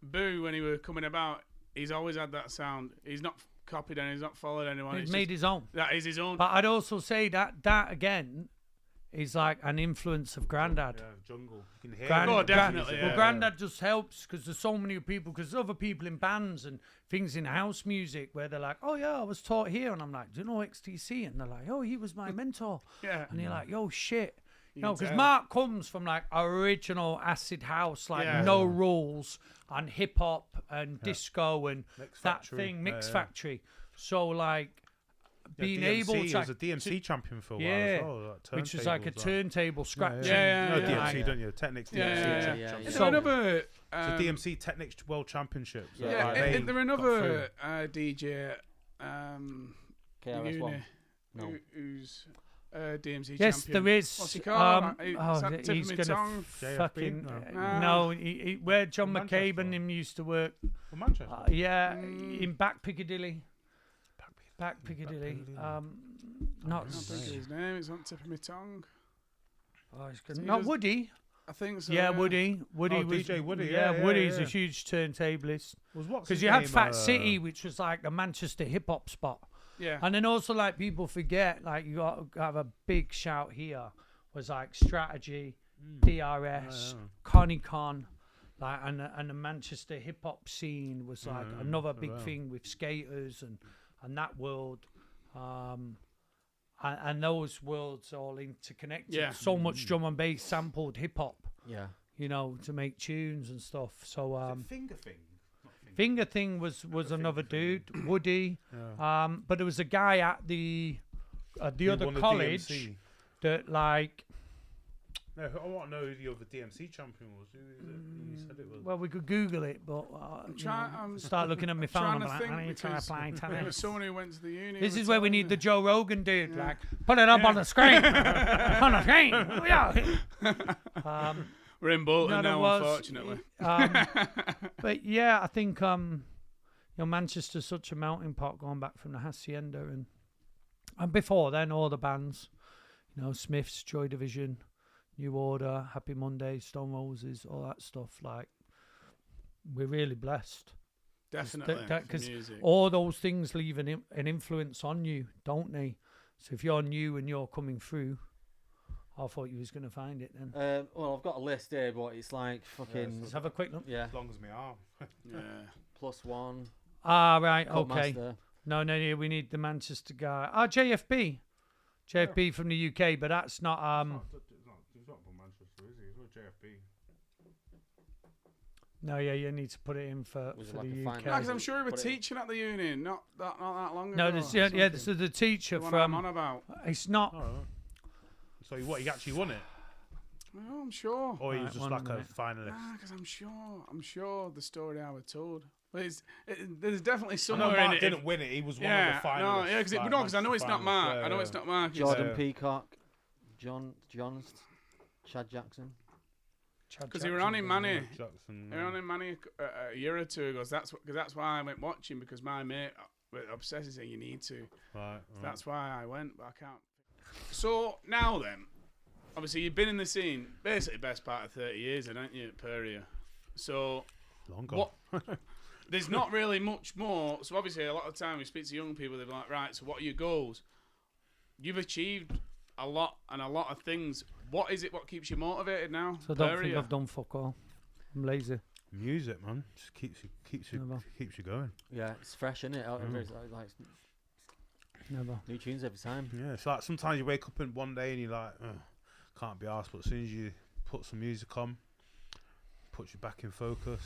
Boo, when he was coming about, he's always had that sound. He's not copied and he's not followed anyone. he's It's made just- his own. that is his own. But I'd also say that again is like an influence of Grandad. Yeah, jungle. You can hear Grand- it. Oh, Grand- definitely, Well, yeah. Grandad just helps because there's so many people. Because there's other people in bands and things in house music where they're like, "Oh yeah, I was taught here," and I'm like, "Do you know XTC?" And they're like, "Oh, he was my mentor." Yeah. And you're like, "Yo, shit." No, can because tell. Mark comes from like original acid house, like Yeah. no rules, and hip hop and disco and Mix that Factory. thing, Mix Yeah. Factory. So like, being DMC, able he to, was a DMC champion for a while yeah, as well. which was like a turntables, turntable scratching. Yeah, No, yeah, DMC, yeah. don't you? Technics DMC Yeah, yeah, yeah. champion. Is So- there another? It's a DMC Technics World Championship. So Yeah, like, Is they there got another through. DJ? KRS One. No. Who's DMC Yes, champion? there is. What's he called? Oh, Is that tip of he's my gonna tongue? JFB? fucking No. no. Where John From McCabe Manchester. and him used to work. From Manchester. Yeah, Mm. in Back Piccadilly. Back Piccadilly. Piccadilly. Not. I can't think of his name. It's on the tip of my tongue. Oh, it's He good. Not does- Woody. I think so. Yeah, Woody. Woody Oh, was DJ Woody, Yeah, yeah, Woody's yeah. a huge turntablist. Was what's Because his you had name, Fat City, which was like the Manchester hip hop spot. Yeah. And then also, like, people forget, like, you got to have a big shout here, was like Strategy, PRS, yeah. Connie Con, like, and the Manchester hip hop scene was like Yeah, another yeah, big wow. thing with skaters and that world. And those worlds all interconnected. Yeah. So much drum and bass sampled hip hop, Yeah. you know, to make tunes and stuff. So, Finger thing. Finger Thing was another dude, Woody. Yeah. But there was a guy at the other won the college DMC. that like. No, I want to know who the other DMC champion was. Who is it? You said it was. Well, we could Google it, but I'm start looking at my phone. trying I'm to like, think I need to because apply there tennis. was someone who went to the uni. This who is were where we telling need me. the Joe Rogan dude. Yeah. Like, put it up on the screen. On the screen. Yeah. We're in Bolton No, there now, was, unfortunately. But yeah, I think Manchester's such a melting pot going back from the Hacienda and before then all the bands, Smiths, Joy Division, New Order, Happy Monday, Stone Roses, all that stuff. Like, we're really blessed. Definitely. for 'cause music. all those things leave an influence on you, don't they? So if you're new and you're coming through, I thought you was going to find it then. Well, I've got a list here, but it's like fucking. Let's have a quick look. Yeah. As long as my arm. Yeah. +1. Ah, right, okay. Cutmaster. No, we need the Manchester guy. JFB. JFB from the UK, but that's not. He's not from Manchester, is he? He's not JFB. No, yeah, you need to put it in for Was it the like a UK. fine No, because I'm sure you were Put it in. teaching at the uni not that long ago. No, there's, or this something. is the teacher The one I'm from. on about. It's not. Oh. So what? He actually won it, Oh, I'm sure. or he Right, was just one like a minute. finalist? Because I'm sure the story I was told. But there's definitely I know somewhere Mark in it. didn't win it. He was one Yeah, of the finalists. no, yeah, because I know it's not Mark. I know it's not Mark. Jordan Yeah. Peacock. Johns. Chad Jackson. Because he were on in Manny. Jackson. He were on in Manny a year or two ago. Because that's why I went watching, because my mate obsessed saying you need to. Right. That's why I went, but I can't. So now then, obviously you've been in the scene basically best part of 30 years, haven't you, at Peria? So Long gone. what? There's not really much more. So obviously a lot of time we speak to young people, they're like, right, so what are your goals? You've achieved a lot and a lot of things. What is it? What keeps you motivated now? So I don't think Peria? I've done fuck all. I'm lazy. Music, man, just keeps Never. you going. Yeah, it's fresh, isn't it? It's like Never. new tunes every time. Yeah, it's like sometimes you wake up in one day and you're like, can't be arsed, but as soon as you put some music on, puts you back in focus.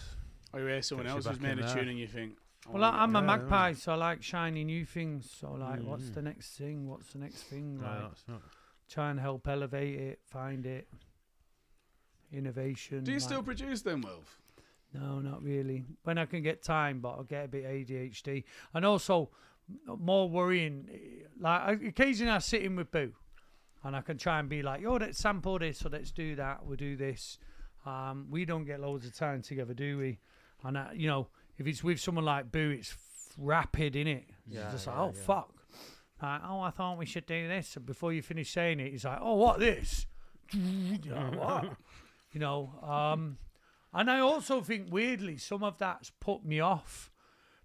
Or you hear someone Gets you else who's back made in a there. tune and you think, I Well, wanna I'm a Yeah, magpie, so I like shiny new things. So, like, what's Mhm. the next thing? What's the next thing? No, Like, that's not. try and help elevate it, find it. Innovation. Do you like- still produce them, Wilf? No, not really. When I can get time, but I'll get a bit ADHD. And also, more worrying, like, occasionally I sit in with Boo and I can try and be like, yo, let's sample this, or let's do that, we'll do this. We don't get loads of time together, do we? And, if it's with someone like Boo, it's rapid, innit? Yeah, It's just yeah, like, yeah. fuck. Like, I thought we should do this. And before you finish saying it, he's like, oh, what this? What? And I also think, weirdly, some of that's put me off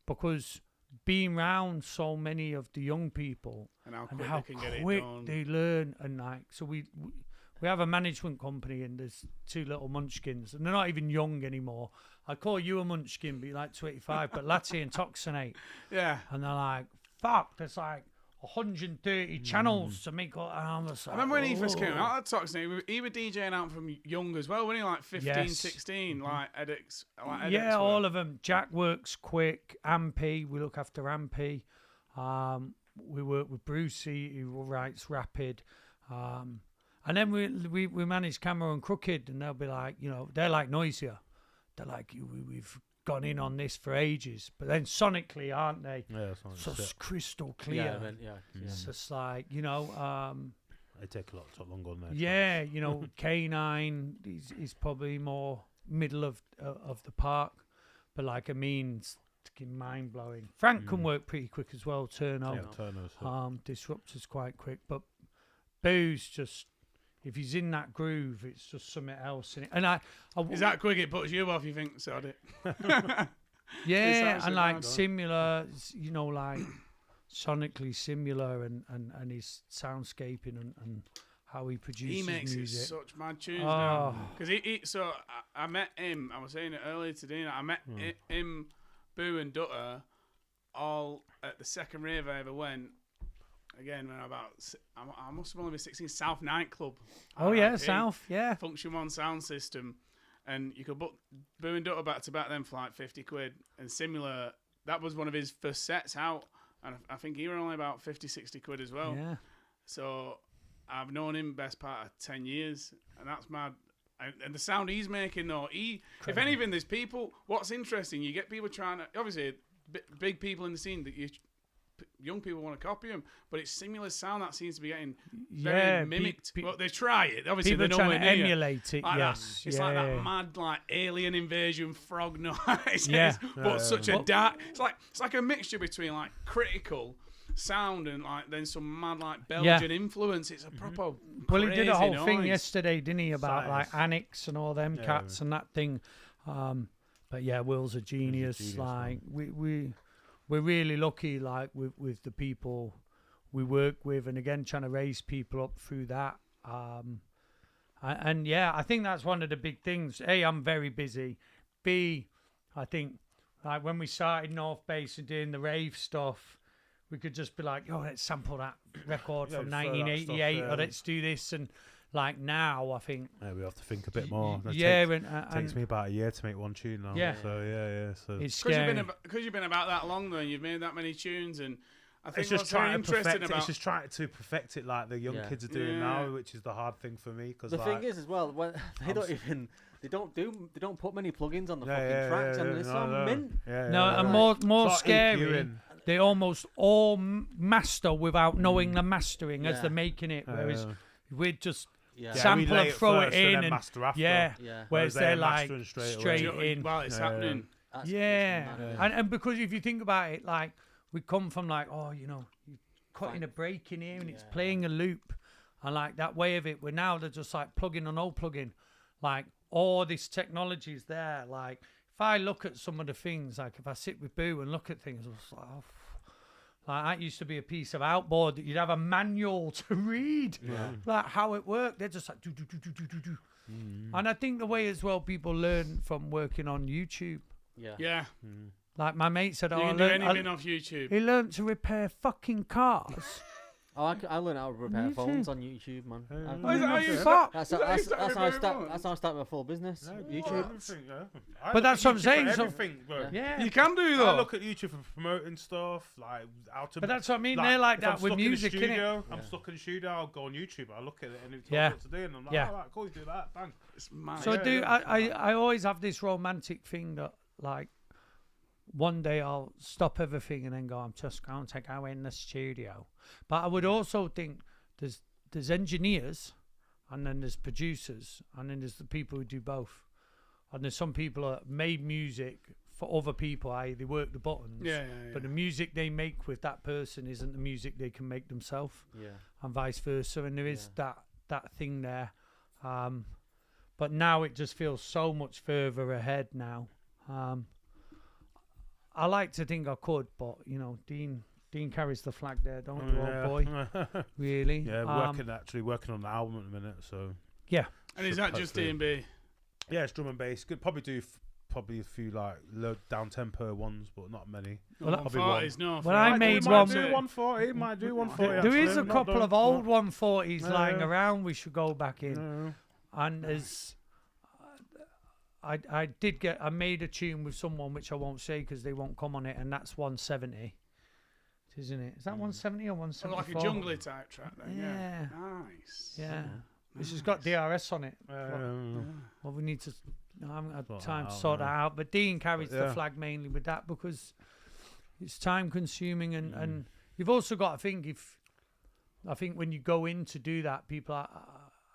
because being around so many of the young people And how and quick how they can get it quick done. they learn, and like, so we have a management company and there's two little munchkins and they're not even young anymore. I call you a munchkin, but you're like 25, but Latte and Toxinate, Yeah. and they're like, fuck, there's like 130 channels to make all, and I'm just I like, remember when he first came "Oh." out at Toxin, he was DJing out from young as well, wasn't he? Like 15, Yes. 16, like Edix. Yeah, all of them. Jack works quick. Ampy, we look after Ampy. we work with Brucey, who writes Rapid. And then we manage Camera and Crooked, and they'll be like, you know, they're like Noisier. They're like, we've gone in on this for ages. But then sonically, aren't they? Yeah, that's not Just it. crystal clear. Yeah, then, yeah. It's just like, you know, They take a lot longer on there. yeah, you know, K9 is probably more middle of the park. But like, I mean, it's mind blowing. Frank can work pretty quick as well. Turn up. Yeah, Turner's. Disruptor's quite quick, but Boo's just, if he's in that groove, it's just something else in it. And Is that quick? It puts you off. You think, sod it. yeah, actually and like mad, huh? similar, you know, like sonically similar, and his soundscaping and how he produces He makes music. it such mad tunes Oh. now. Because so I met him. I was saying it earlier today. I met him, Boo and Dutter, all at the second rave I ever went. Again, when I must have only been 16. South Nightclub. Oh yeah, RIP. South, yeah. Function One sound system, and you could book Boo and Dutter back to back then for like 50 quid. And similar, that was one of his first sets out, and I think he were only about 50, 60 quid as well. Yeah. So I've known him best part of 10 years, and that's mad. And the sound he's making, though, if anything, there's people. What's interesting, you get people trying to, obviously, big people in the scene that young people want to copy him, but it's similar sound that seems to be getting very mimicked. Well, they try it. Obviously, People they're trying nowhere to near. emulate it. Like Yes, that. It's like that mad, like alien invasion frog noise. Yeah. But such a dark. It's like a mixture between like critical sound and like then some mad like Belgian influence. It's a proper. Well, he did a crazy whole thing noise. yesterday, didn't he, about like Science. Annex and all them cats and that thing. But yeah, Will's a genius. genius, Like we're really lucky, like with the people we work with, and again trying to raise people up through that. And yeah, I think that's one of the big things. A, I'm very busy. B, I think like when we started North Base and doing the rave stuff, we could just be like, "Yo, let's sample that record Yeah, from throw that stuff 1988, or in. let's do this." And like now, I think Yeah, we have to think a bit more. That yeah, takes and me about a year to make one tune now. Yeah. So yeah. So it's Because scary. you've been about that long, though, and you've made that many tunes, and I think it's just what's very trying to interesting perfect it. about It's just trying to perfect it like the young Yeah. kids are doing Yeah. now, which is the hard thing for me. Because The like, thing is, as well, when they don't put many plugins on the yeah, fucking yeah, tracks, yeah, and it's no, all no. mint. Yeah, No, yeah, and yeah. more It's not scary. EQing. They almost all master without knowing the mastering as Yeah. they're making it, whereas we'd just Yeah. sample we and lay throw it first and in, then and master after. yeah, Yeah. whereas they're they're like mastering straight straight away. in. while it's happening. That's Yeah, mad. and because if you think about it, like we come from like, oh, you know, you cutting a break in here and it's playing a loop, and like that way of it. Where now they're just like plug-in and no plug-in, like all this technology is there. Like if I look at some of the things, like if I sit with Boo and look at things, I was like, oh, like that used to be a piece of outboard that you'd have a manual to read, like how it worked. They're just like do do do do do do do. And I think the way as well people learn from working on YouTube. Yeah. Yeah, Like my mate said, you oh, can do anything off YouTube. he learned to repair fucking cars. Oh, I learned how to repair Me phones too. on YouTube, man. Oh, is that how you Fuck. That's Is that how I exactly start. what it That's how I start my full business. YouTube. Everything, yeah. I But look that's at what I'm YouTube saying, for so- everything, bro. Yeah. You can do I though. look at YouTube for promoting stuff, like how to. But that's what I mean, they're like if that I'm with stuck in the music, innit? studio, I'm Yeah. stuck in the studio. I'll go on YouTube. I look at it and it tells Yeah. me what to do, and I'm like, Yeah. all right, cool, you do that, bang. It's mad. So Yeah, I always have this romantic thing that like one day I'll stop everything and then go, I'm just going to go in the studio. But I would also think there's engineers, and then there's producers, and then there's the people who do both. And there's some people that made music for other people, i.e. they work the buttons. Yeah. But the music they make with that person isn't the music they can make themselves, Yeah. and vice versa. And there is that thing there. But now it just feels so much further ahead now. I like to think I could, but you know, Dean carries the flag there, don't you, old boy? Really? Yeah, working on the album at the minute, so Yeah. And is that just D&B? yeah, it's drum and bass. Could probably do probably a few like low down tempo ones, but not many. Well, I'll be one. 140s, no. Well, I for- made might one- do 140. Might do 140. There is a actually, not couple done. of old 140s lying Yeah. around we should go back in. No. And as I made a tune with someone which I won't say because they won't come on it, and that's 170. isn't it? Is that 170 or So 174? like a jungly type track then. Yeah. Nice. Yeah. This has got DRS on it. Well, we need to. I haven't had Sort that time to out, sort yeah. that out. But Dean carries the Yeah. flag mainly with that because it's time consuming and you've also got to think I think when you go in to do that, people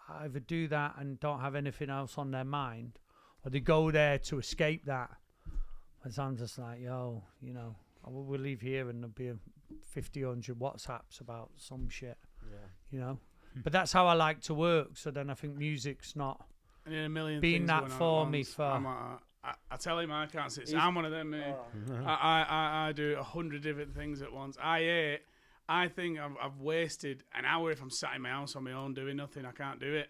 either do that and don't have anything else on their mind, or they go there to escape that. And so I'm just like, yo, you know, we'll leave here and there'll be 50, 100 WhatsApps about some shit, you know. But that's how I like to work. So then I think music's not And in a million been things that going on for at me once. for. I tell him I can't sit. I'm one of them, mate. I do 100 different things at once. I think I've wasted an hour if I'm sat in my house on my own doing nothing. I can't do it.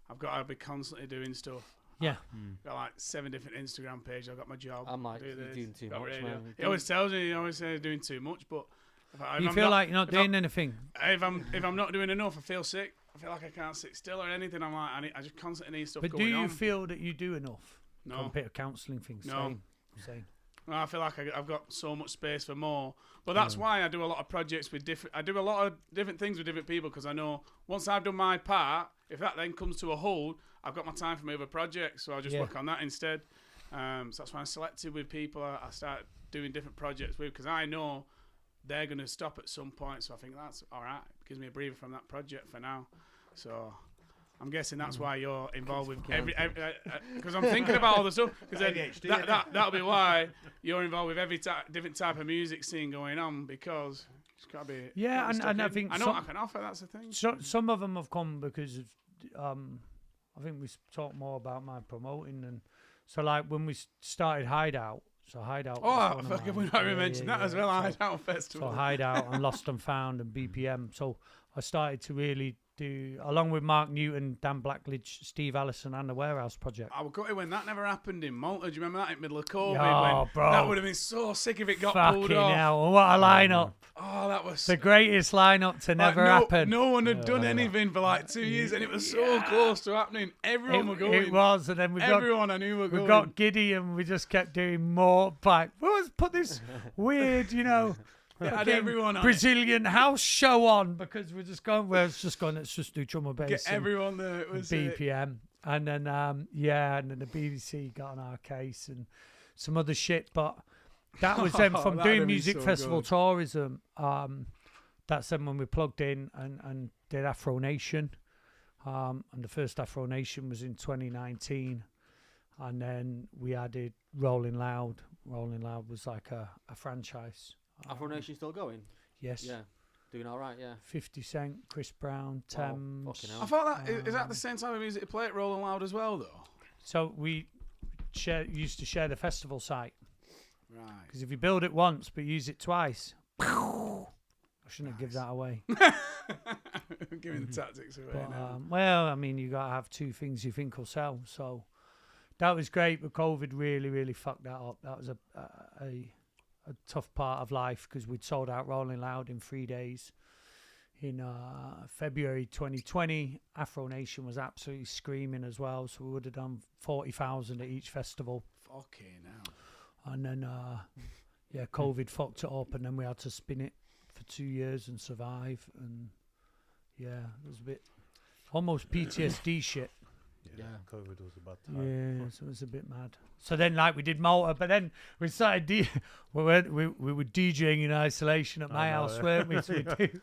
I've got to be constantly doing stuff. Yeah. I've got like 7 different Instagram pages. I've got my job. I'm like, do you're this, doing too got much, radio. man. He always tells me, he always says doing too much, but if You I'm feel not, like you're not if I'm- doing anything. if I'm not doing enough, I feel sick. I feel like I can't sit still or anything. I'm like, I just constantly need stuff But going do you on. feel that you do enough? No. Compared to counselling things. No. Same. I feel like I've got so much space for more, but that's why I do a lot of projects with different. I do a lot of different things with different people because I know once I've done my part, if that then comes to a hold, I've got my time for my other projects, so I'll just work on that instead. So that's why I'm selective with people. I start doing different projects with because I know they're going to stop at some point. So I think that's all right. It gives me a breather from that project for now. So I'm guessing that's why you're involved with every because I'm thinking about all the stuff. Because that'll be why you're involved with every different type of music scene going on because it's got to be. Yeah, and I think I know what I can offer. That's the thing. some of them have come because of I think we talked more about my promoting and so like when we started Hideout. So Hideout. Oh, fucking we not even mentioned that as well. So, Hideout Festival. So Hideout and Lost and Found and BPM. So I started to really do, along with Mark Newton, Dan Blackledge, Steve Allison, and the Warehouse Project. I was gutted when that never happened in Malta. Do you remember that in the middle of COVID? Oh, when bro. That would have been so sick if it got pulled Fucking off. hell, what a lineup. Oh, that was The greatest lineup to never happen. No one had done anything for like 2 years, and it was so close to happening. Everyone were going. It was, and then Everyone I knew were we going. got giddy and we just kept doing more. Like, let's put this weird, you know, It had fucking everyone on Brazilian house show on because we're just going, let's just do drum and bass. Get and everyone there. It was BPM. And then, and then the BBC got on our case and some other shit. But that was them from That'd doing have been music so festival good. tourism. That's them when we plugged in and did Afro Nation. And the first Afro Nation was in 2019. And then we added Rolling Loud. Rolling Loud was like a franchise. Afro Nation still going? Yes. Yeah. Doing all right, yeah. 50 Cent, Chris Brown, Wow, Thames. fucking hell. I thought that is that the same type of music to play at Rolling Loud as well, though. So we used to share the festival site. Right. Because if you build it once but use it twice, I shouldn't give that away. Giving the tactics away But, now. well, I mean, you got to have two things you think will sell. So that was great, but COVID really, really fucked that up. That was a tough part of life because we'd sold out Rolling Loud in 3 days. In February 2020, Afro Nation was absolutely screaming as well. So we would have done 40,000 at each festival. Fucking hell. And then, COVID fucked it up, and then we had to spin it for 2 years and survive. And yeah, it was a bit almost PTSD shit. Yeah, COVID was a bad Yeah, time. so it was a bit mad. So then, like, we did Malta, but then we started. We were DJing in isolation at my I know, house, yeah. weren't we? So we do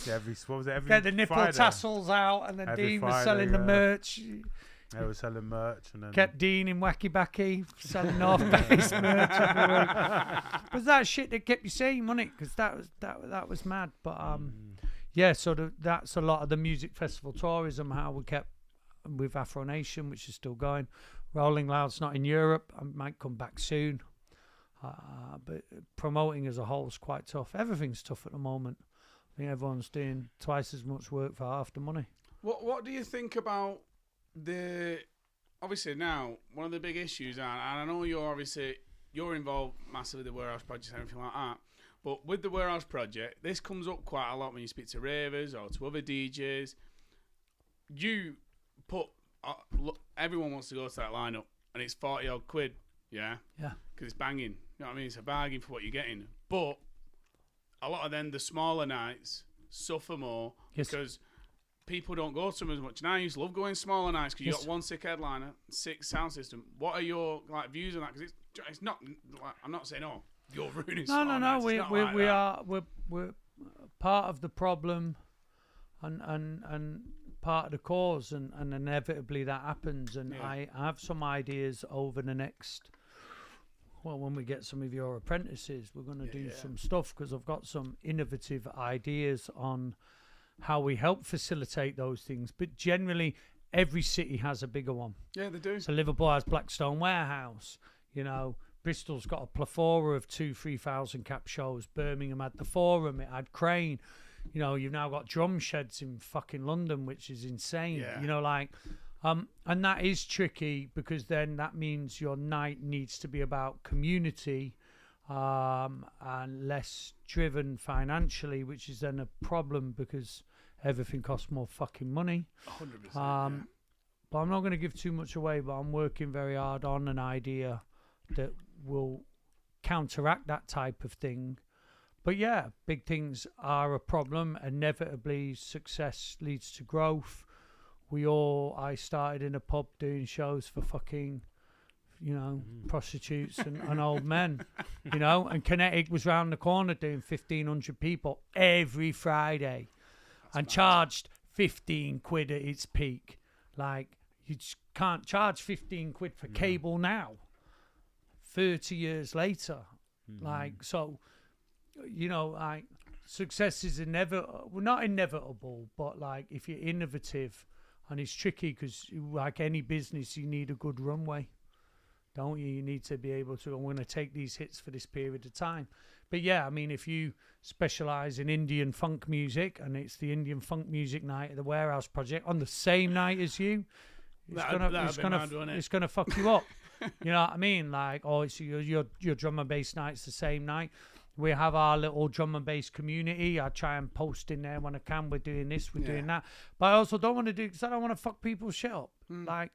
Yeah, what was it? Every get the nipple Friday, tassels out, and then Every Dean was Friday, selling the yeah. merch. They were selling merch, and then Kept Dean in Wacky Backy selling North Base merch every week. It was that shit that kept you sane, wasn't it? Because that was mad. But yeah, so that's a lot of the music festival tourism. How we kept with Afro Nation, which is still going. Rolling Loud's not in Europe. I might come back soon. But promoting as a whole is quite tough. Everything's tough at the moment. I think everyone's doing twice as much work for half the money. What do you think about obviously now one of the big issues, and I know you're involved massively with the Warehouse Project and everything like that, but with the Warehouse Project, this comes up quite a lot when you speak to ravers or to other DJs. You put look, everyone wants to go to that lineup, and it's 40 odd quid, yeah, Yeah. because it's banging. You know what I mean? It's a bargain for what you're getting, but a lot of then the smaller nights suffer more Yes. because people don't go to them as much. And I used to love going smaller nights because you Yes. got one sick headliner, 6 sound system. What are your like views on that? Because it's not. Like, I'm not saying you're ruining. No, smaller no, nights. no. It's not like that. We're part of the problem, and part of the cause, and inevitably that happens. And Yeah. I have some ideas over the next. Well, when we get some of your apprentices, we're going to do some stuff because I've got some innovative ideas on how we help facilitate those things. But generally, every city has a bigger one. Yeah, they do. So Liverpool has Blackstone Warehouse. You know, Bristol's got a plethora of 2,000-3,000 cap shows. Birmingham had the Forum. It had Crane. You know, you've now got drum sheds in fucking London, which is insane. Yeah. You know, like, and that is tricky because then that means your night needs to be about community and less driven financially, which is then a problem because everything costs more fucking money. 100%. But I'm not going to give too much away, but I'm working very hard on an idea that will counteract that type of thing. But yeah, big things are a problem. Inevitably, success leads to growth. I started in a pub doing shows for fucking, you know, prostitutes and old men, you know, and Kinetic was round the corner doing 1,500 people every Friday and charged 15 quid at its peak. Like, you just can't charge 15 quid for cable now, 30 years later. Like, so, you know, like, success is inevitable. Well, not inevitable, but like, if you're innovative, and it's tricky because, like any business, you need a good runway, don't you? You need to be able to, I'm going to take these hits for this period of time. But yeah, I mean, if you specialise in Indian funk music and it's the Indian funk music night at the Warehouse Project on the same night as you, it's gonna fuck you up. You know what I mean? Like, oh, it's your drum and bass night's the same night. We have our little drum and bass community. I try and post in there when I can. We're doing this, we're doing that. But I also don't want to do, because I don't want to fuck people's shit up. Like,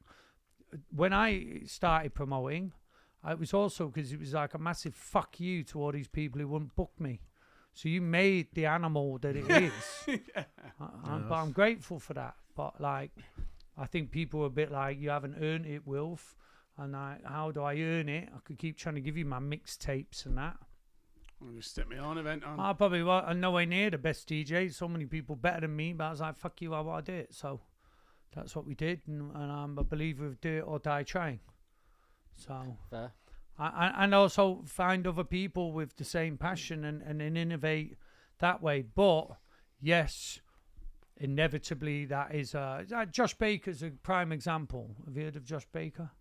when I started promoting, it was also because it was like a massive fuck you to all these people who wouldn't book me. So you made the animal that it is. But I'm grateful for that. But like, I think people are a bit like, you haven't earned it, Wilf. And how do I earn it? I could keep trying to give you my mixtapes and that. I'll just stick my own event on. I probably I'm nowhere near the best DJ. So many people better than me, but I was like, fuck you, I want to do it. So that's what we did, and I'm a believer of do it or die trying. So Fair. and also find other people with the same passion and innovate that way. But yes, inevitably that is Josh Baker's a prime example. Have you heard of Josh Baker?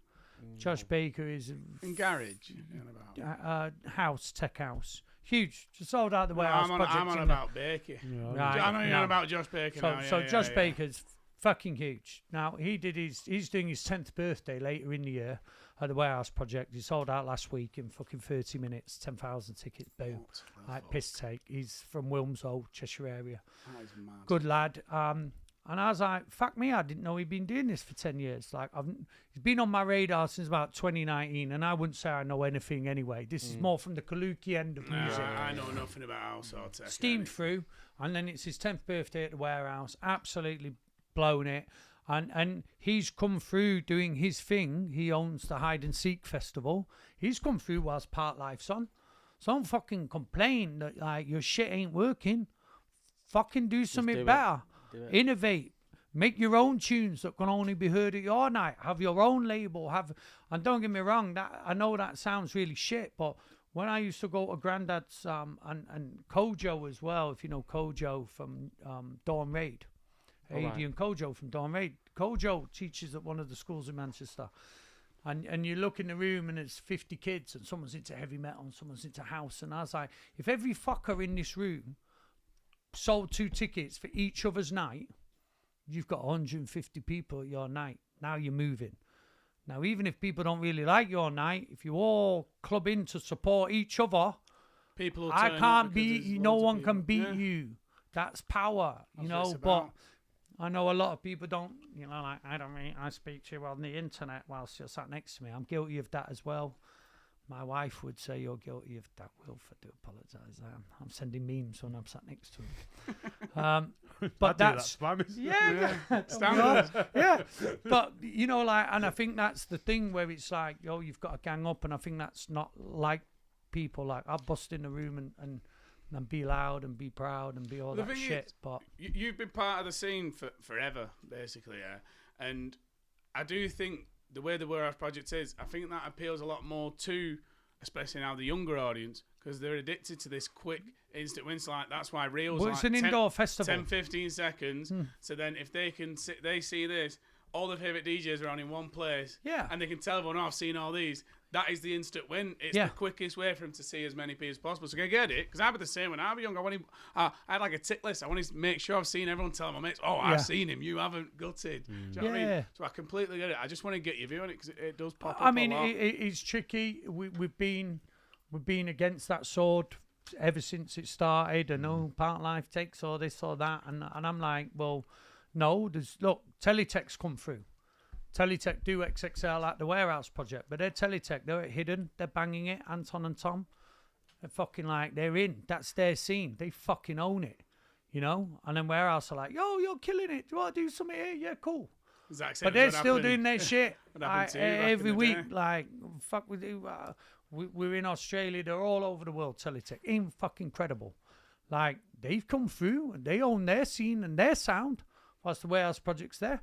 Josh Baker is In Garage. You know about. house, tech house. Huge. Just sold out the Warehouse Project. I'm on about Baker. Right, I know you're no. on about Josh Baker now. So Josh Baker's fucking huge. Now he's doing his 10th birthday later in the year at the Warehouse Project. He sold out last week in fucking 30 minutes, 10,000 tickets. Boom. Like piss take. He's from Wilmslow, Cheshire area. That is mad. Good lad. And I was like, fuck me, I didn't know he'd been doing this for 10 years. Like, he's been on my radar since about 2019, and I wouldn't say I know anything anyway. This is more from the Kaluki end of music. I know nothing about house or tech. Steamed through, and then it's his 10th birthday at the Warehouse. Absolutely blown it. And he's come through doing his thing. He owns the Hide and Seek Festival. He's come through whilst Part Life's on. So don't fucking complain that, like, your shit ain't working. Fucking do something do it. better. Do it. Innovate. Make your own tunes that can only be heard at your night. Have your own label. And don't get me wrong, that I know that sounds really shit, but when I used to go to Grandad's and Kojo as well, if you know Kojo from Dawn Raid, and Kojo from Dawn Raid. Kojo teaches at one of the schools in Manchester. And you look in the room and it's 50 kids and someone's into heavy metal and someone's into house. And I was like, if every fucker in this room sold 2 tickets for each other's night, you've got 150 people at your night. Now you're moving. Now, even if people don't really like your night, if you all club in to support each other, People will I turn up can't because beat there's you. No loads of one can people. beat Yeah. you. That's power, you That's what know. it's But about. I know a lot of people don't, you know, like, I speak to you on the internet whilst you're sat next to me. I'm guilty of that as well. my wife would say you're guilty of that, Wilf. I do apologise. I'm sending memes when I'm sat next to him. But that's yeah. Standard. Yeah, but you know, like, and I think that's the thing where it's like, yo, you've got to gang up, and I think that's not like people. Like, I'll bust in the room and be loud and be proud and be all The that thing shit. is, But you've been part of the scene for forever, basically, yeah. And I do think the way the Warehouse Project is, I think that appeals a lot more to, especially now, the younger audience, because they're addicted to this quick instant wins. Like, that's why Reels well, it's like an indoor festival. 10, 15 seconds. So then if they can they see this, all the favourite DJs are on in one place. Yeah. And they can tell everyone, oh, I've seen all these. That is the instant win. It's Yeah. the quickest way for them to see as many people as possible. So I get it, because I was the same when I was young. I had like a tick list. I wanted to make sure I've seen everyone, tell my mates, oh, Yeah. I've seen him. You haven't, gutted. Do you know what I mean? Yeah. So I completely get it. I just want to get your view on it, because it does pop up I mean, a lot. it's tricky. We've been against that sword ever since it started. I know Part Life takes or this or that, and I'm like, well, no. Look, Teletext come through. Teletech do XXL at the Warehouse Project, but they're Teletech. They're at Hidden. They're banging it. Anton and Tom. They're fucking like, they're in. That's their scene. They fucking own it, you know? And then Warehouse are like, yo, you're killing it. Do you want to do something here? Yeah, cool. Exact same But as they're what still happened- doing their shit what happened like, to you back in every the week. day. Like, fuck with you. We're in Australia. They're all over the world, Teletech. Ain't fucking incredible. Like, they've come through and they own their scene and their sound. Whilst the Warehouse Project's there.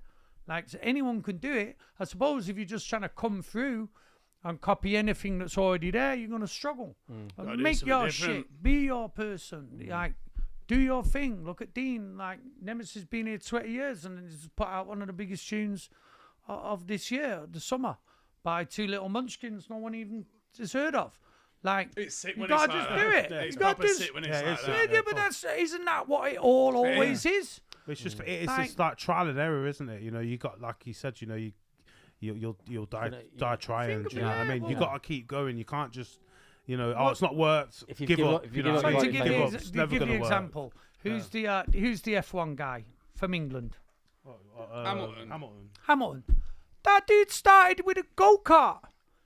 Like, so anyone can do it. I suppose if you're just trying to come through and copy anything that's already there, you're going to struggle. But Gotta do make something your different. shit. Be your person. Like, do your thing. Look at Dean. Like, Nemesis been here 20 years and he's put out one of the biggest tunes of this year, the summer, by Two Little Munchkins no one even has heard of. Like, It's sick you when gotta it's just like do that. it. Yeah, You it's gotta proper just- sick when it's Yeah, like it's that. yeah, but isn't that what it all always is? It's just it's Like- just like trial and error, isn't it? You know, you got, like you said, you know, you'll die trying. Think Do you know what I about it, mean? You well. got to keep going. You can't just, you know, oh, it's not worked. If you give give up. up- if you You know give what I up, So mean? to you give give you, up. It's never give gonna you work. example, who's the F1 guy from England? Hamilton. Hamilton. That dude started with a go-kart.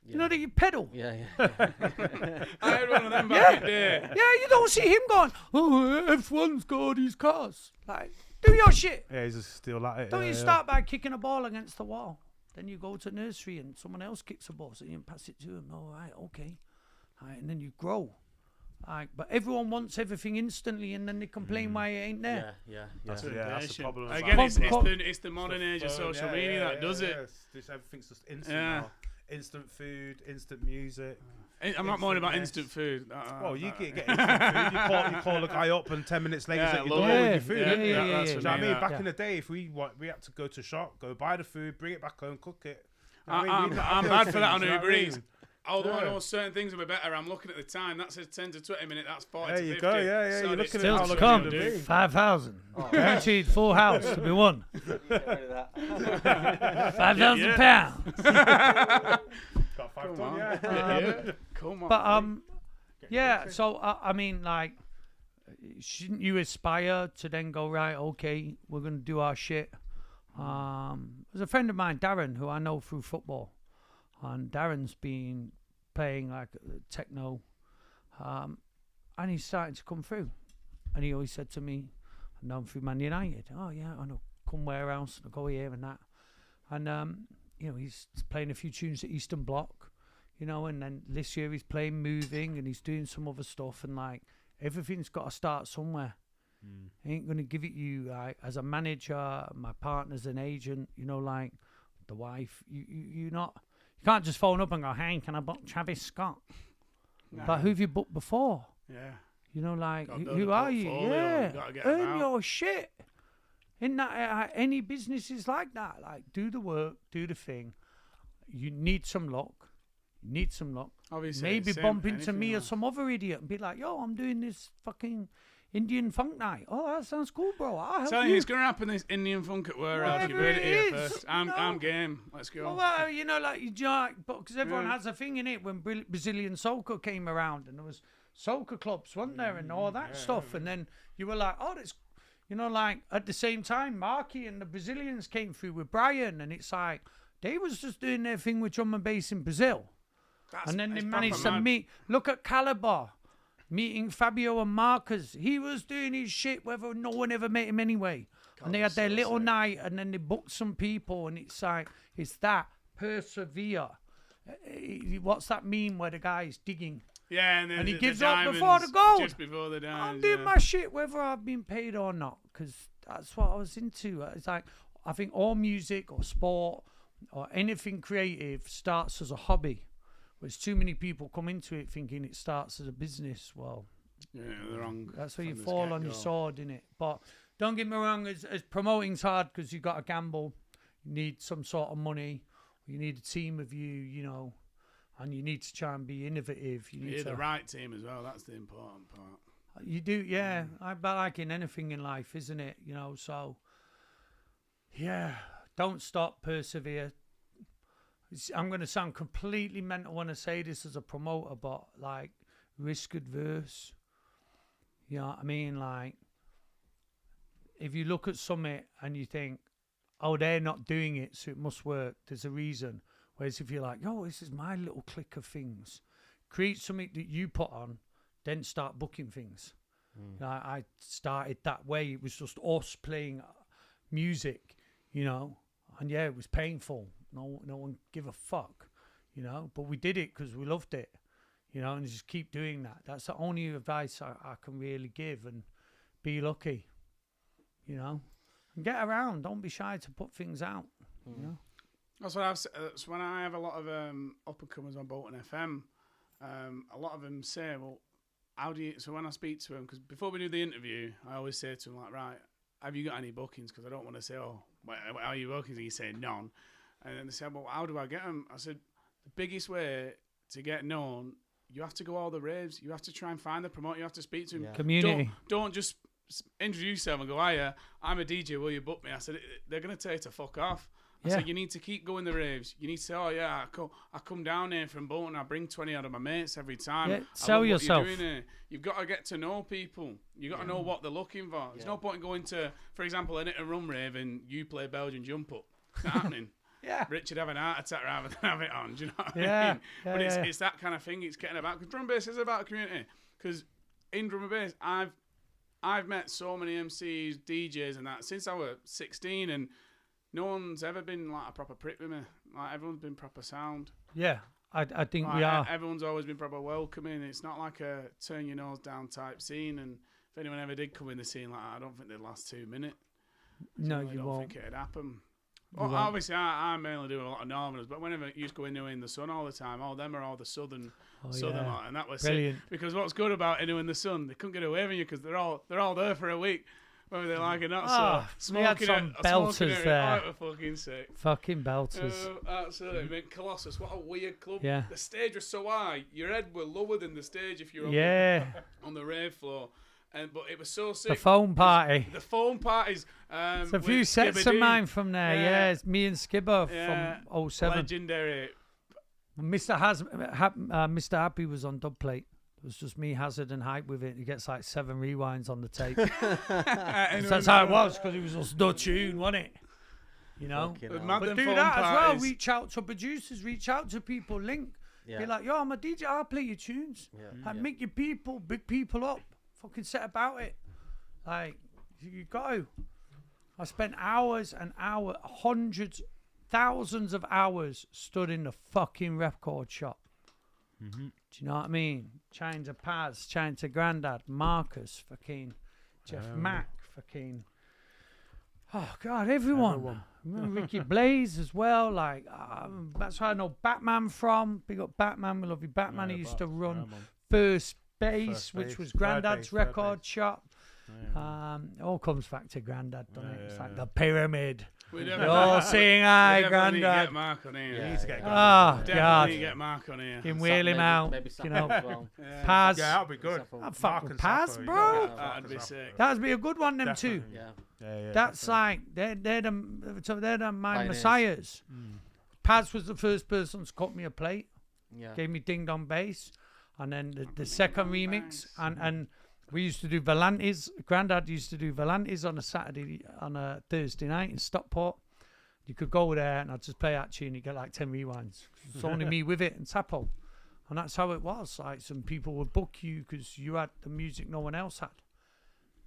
You know that you pedal. Yeah. I had one of them back in the day. Yeah, you don't see him going, oh, F1's got these cars. Like, do your shit. Yeah, he's just still at it. Don't yeah, you yeah. start by kicking a ball against the wall. Then you go to nursery and someone else kicks a ball, so you can pass it to him. All right, okay. All right, and then you grow. Like, but everyone wants everything instantly, and then they complain why it ain't there. Yeah. That's the problem. about Again, it. it's the modern age of social Yeah, media yeah, that does it. This everything's just instant Yeah. now. Instant food, instant music. I'm not moaning about Instant instant food. Well, you get instant food. You call a guy up, and 10 minutes later, Yeah, you're love done it. with your food. Yeah, that's yeah, what Do you know what I mean? that. Back in the day, if we had to go to shop, go buy the food, bring it back home, cook it. You know what I mean? I'm We didn't have bad those for that things, on you know Uber what I Eats. mean? Although I Yeah. know certain things will be better, I'm looking at the time. That says 10 to 20 minutes. That's 40 There to you 50. go, yeah, yeah, So you're it's looking at still how Still to long come, you're gonna be. 5,000. Guaranteed full house to be won. Get rid of that. 5,000 Yeah. pounds. Got 5 Come ton, on. yeah. Yeah. Come on. But yeah. So I mean, like, shouldn't you aspire to then go, right? Okay, we're gonna do our shit. There's a friend of mine, Darren, who I know through football, and Darren's been playing like techno, and he's starting to come through. And he always said to me, "I know him through Man United. Oh yeah, I know. Come Warehouse, I go here and that." And you know, he's playing a few tunes at Eastern Bloc, you know, and then this year he's playing Moving and he's doing some other stuff, and like everything's got to start somewhere. I ain't gonna give it you like as a manager, my partner's an agent, you know, like the wife. You can't just phone up and go, "Hey, can I book Travis Scott?" Nah. But who've you booked before? Yeah. You know, like Gotta build who a are you? portfolio, Yeah, you gotta get 'em earn out. your shit. In that, any business is like that. Like, do the work, do the thing. You need some luck. Obviously. Maybe same bump into anything me or else. some other idiot and be like, "Yo, I'm doing this fucking Indian funk night. Oh, that sounds cool, bro. I'll help Telling you." you it's gonna happen. This Indian funk at Warehouse. You've heard it here Whatever it is, first. I'm no. game. Let's go. Well, you know, like you like, but because everyone Yeah. has a thing in it. When Brazilian soca came around, and there was soca clubs, weren't there, and all that stuff, and then you were like, "Oh, that's," you know, like at the same time, Marky and the Brazilians came through with Brian, and it's like they was just doing their thing with drum and bass in Brazil, And then they it's managed proper to mad. meet. Look at Caliber meeting Fabio and Marcus. He was doing his shit whether no one ever met him anyway. And they had their so little sick. night, and then they booked some people, and it's like, it's that persevere. What's that meme where the guy's digging? Yeah, and, then And he the gives up before the diamonds goal. Just before the diamonds. I'm doing yeah. my shit whether I've been paid or not, because that's what I was into. It's like, I think all music or sport or anything creative starts as a hobby. Whereas too many people come into it thinking it starts as a business. Well, Yeah, the wrong. that's where you from the fall on your get-go. sword, innit? But don't get me wrong, as promoting's hard because you've got to gamble. You need some sort of money. You need a team of you know, and you need to try and be innovative. You need Yeah, to, the right team as well. That's the important part. You do, yeah. But like in anything in life, isn't it? You know, so yeah, don't stop, persevere. I'm going to sound completely mental when I say this as a promoter, but like risk adverse. You know what I mean? Like, if you look at something and you think, oh, they're not doing it, so it must work, there's a reason. Whereas if you're like, oh, this is my little clique of things, create something that you put on, then start booking things. I started that way. It was just us playing music, you know, and yeah, it was painful. No one give a fuck, you know, but we did it because we loved it, you know, and just keep doing that. That's the only advice I can really give, and be lucky, you know, and get around. Don't be shy to put things out, you know. That's what I've said. That's when I have a lot of up and comers on Bolton FM. A lot of them say, well, how do you, so when I speak to them, because before we do the interview, I always say to them, like, right, have you got any bookings? Because I don't want to say, oh, how are you bookings? And you say none. And then they say, well, how do I get them? I said, the biggest way to get known, you have to go all the raves. You have to try and find the promoter. You have to speak to him. Yeah. Community. Don't just introduce yourself and go, hiya, I'm a DJ, will you book me? I said, they're going to tell you to fuck off. I Yeah. said, you need to keep going the raves. You need to say, oh, yeah, I come down here from Bolton. I bring 20 out of my mates every time. Yeah, I sell love what yourself. You're doing here. You've got to get to know people. You've got to know what they're looking for. There's no point in going to, for example, a rum rave and you play Belgian jump up. It's not happening. Yeah. Richard have an heart attack rather than have it on. Do you know what I Yeah, mean? yeah, But yeah. it's that kind of thing. It's getting about, because drum and bass is about a community. Because in drum and bass, I've met so many MCs, DJs, and that since I was 16, and no one's ever been like a proper prick with me. Like, everyone's been proper sound. Yeah, I think Like, we are. Everyone's always been proper welcoming. It's not like a turn your nose down type scene. And if anyone ever did come in the scene, like, I don't think they'd last 2 minutes. No, I you don't won't. think it'd happen. You Well, won't. obviously, I mainly do a lot of Northerners, but whenever you used to go in the Sun all the time, all them are all the Southern, Oh, Southern yeah. lot, and that was Brilliant. sick. Because what's good about in the Sun, they couldn't get away from you because they're all there for a week, whether they like it or not. Ah, so we had smoking some it, smoking belters it, there. Oh, it was fucking sick. Fucking belters. Absolutely. I mean, Colossus, what a weird club. Yeah. The stage was so high, your head were lower than the stage if you're on, Yeah. on the rave floor. But it was so sick. The phone party. The phone parties. There's a few with sets of Skibadoo. mine from there. Yeah. Yeah, it's me and Skibber Yeah. from 07. Legendary. Mr. Happy was on dub plate. It was just me, Hazard, and Hype with it. He gets like 7 rewinds on the tape. That's how it was, because it was just no tune, wasn't it? You know? Fucking But hell. mad But them do phone that as well. parties. Reach out to producers, reach out to people, link. Yeah. Be like, yo, I'm a DJ, I'll play your tunes. Yeah. Like, Yeah. make your people, big people up. Fucking set about it. Like, you got to. I spent hours and hours, hundreds, thousands of hours stood in the fucking record shop. Mm-hmm. Do you know what I mean? Chatting to Paz, chatting to Grandad, Marcus, fucking Jeff Mack, fucking. Oh God, everyone. Ricky Blaze as well. Like, that's where I know Batman from. Big up Batman. We love you, Batman. He used to run First Base, First which Base, was Third Grandad's Base, Third record Base. shop. Yeah. It all comes back to Grandad, doesn't it? It's Yeah, like yeah. the pyramid. We You're all saying hi, Need to Grandad. get Mark on here. Yeah. You need to get Oh, Definitely God. need to get Mark on here. Can wheel him Maybe- out. maybe You know, as well. Yeah. Paz. Yeah, that'll be good. I'd fuck Mark with and Paz, Sappho, you bro. gotta get That'd be Mark and sick. Sappho. That'd be a good one, them Definitely. two. Yeah. Yeah, That's definitely. like they're my Pioneers. messiahs. Mm. Paz was the first person to cut me a plate, Yeah. gave me Ding Dong Bass, and then the second Ding Dong remix, Bass. and we used to do Volantes. Grandad used to do Volantes on a Saturday, on a Thursday night in Stockport. You could go there and I'd just play that tune, you get like 10 rewinds. It's only me with it and Sapo. And that's how it was. Like, some people would book you because you had the music no one else had.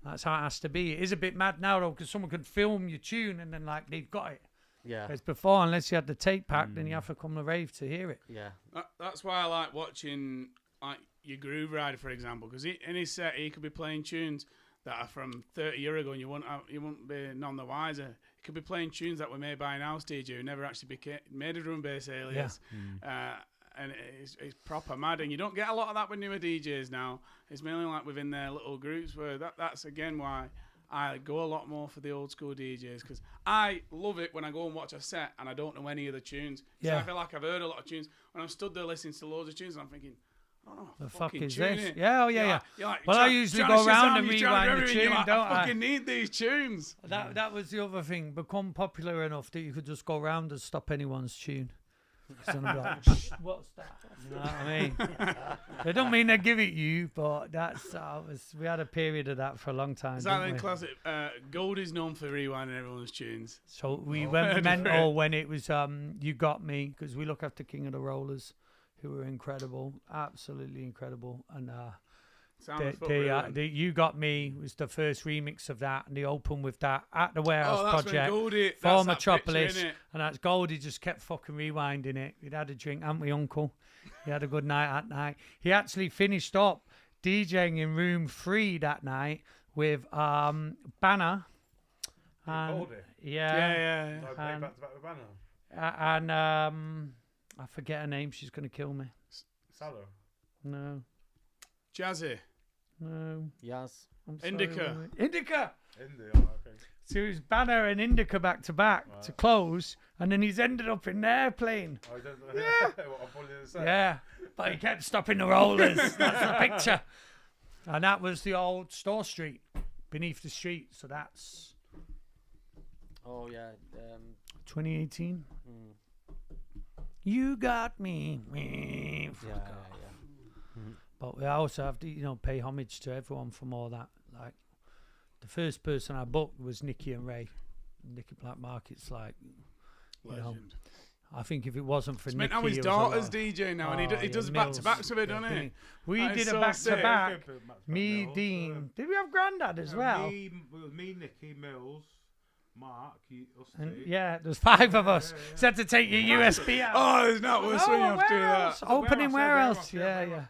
That's how it has to be. It is a bit mad now, though, because someone could film your tune and then, like, they've got it. Yeah. Whereas before, unless you had the tape pack, then you have to come to rave to hear it. Yeah. That's why I like watching, like, your Groove Rider, for example, because in his set he could be playing tunes that are from 30 years ago, and you wouldn't be none the wiser. He could be playing tunes that were made by an house DJ who never actually made a drum bass alias. And it's proper mad, and you don't get a lot of that with newer DJs now. It's mainly like within their little groups, where that's again why I go a lot more for the old school DJs, because I love it when I go and watch a set and I don't know any of the tunes. Yeah. I feel like I've heard a lot of tunes when I'm stood there listening to loads of tunes, and I'm thinking, I don't know what The fuck fucking is tune this? it. Yeah, oh yeah, You're yeah. like- you're like, Well, I usually go around and rewind the tune, don't I I? fucking need these tunes. That was the other thing. Become popular enough that you could just go around and stop anyone's tune. So I'm like, what's that? You know what I mean? They don't mean they give it you, but we had a period of that for a long time. Is that didn't then we? classic? Goldie's known for rewinding everyone's tunes. So we Oh, went different. mental when it was You Got Me, because we look after King of the Rollers, who were incredible, absolutely incredible. And Sound of Foot Rhythm. the You Got Me was the first remix of that, and they opened with that at the Warehouse Oh, that's Project. when Goldie, For that's that Metropolis, picture, innit? and that's Goldie just kept fucking rewinding it. He'd had a drink, hadn't we, Uncle? He had a good night that night. He actually finished up DJing in room 3 that night with Banner. And, Goldie? yeah. Like, And- back to back with Banner. And I forget her name. She's going to kill me. Sallow. No. Jazzy. No. Yes. I'm sorry, Indica. wait. Indica! India, okay. So it was Banner and Indica back to back to close, and then he's ended up in there playing. Oh, he does, what, I'm probably gonna say. Yeah, but he kept stopping the rollers. That's the picture. And that was the old Store Street, beneath the street. So that's Oh yeah. 2018. You got me. Yeah. But we also have to, pay homage to everyone from all that. Like, the first person I booked was Nicky and Ray. Nicky Black Market's like, you know, Legend. I think if it wasn't for It's Nicky, meant how his it was a lot daughter's of- DJ now, and Oh, he does yeah, back to backs with it, Mills. doesn't he? We That did is a so back sick. to back. Good for Max Me, Mills, Dean. Did we have Grandad as well? Me, Nicky, Mills, Mark, us And two. yeah, there's 5 of us. So had to take your USB out. Oh, it's not worse when you have to do where that. else? Opening where else? Yeah. Yeah.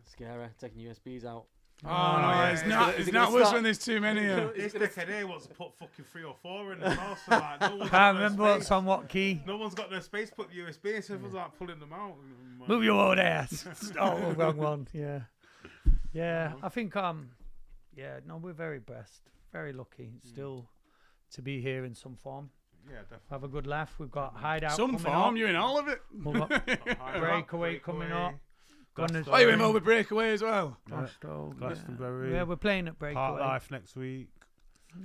Scary. Taking USBs out. Oh, no, it's not. Is It's it not gonna worse start- when there's too many of them. This dickhead here wants to put fucking 3 or 4 in the house. So like, no one's got Can't no remember what's space. on what key. No one's got no space to put the USB, so everyone's like pulling them out. Move your old ass. Oh, wrong one. Yeah. Yeah. I think we're very blessed. Very lucky still to be here in some form. Yeah, definitely. Have a good laugh. We've got Hideout Some coming form, up. you're in all of it. We've got Breakaway coming up. Gonna- Oh, you're involved with Breakaway as well. Glasgow, Glastonbury. Yeah, we're playing at Part Breakaway. Life next week.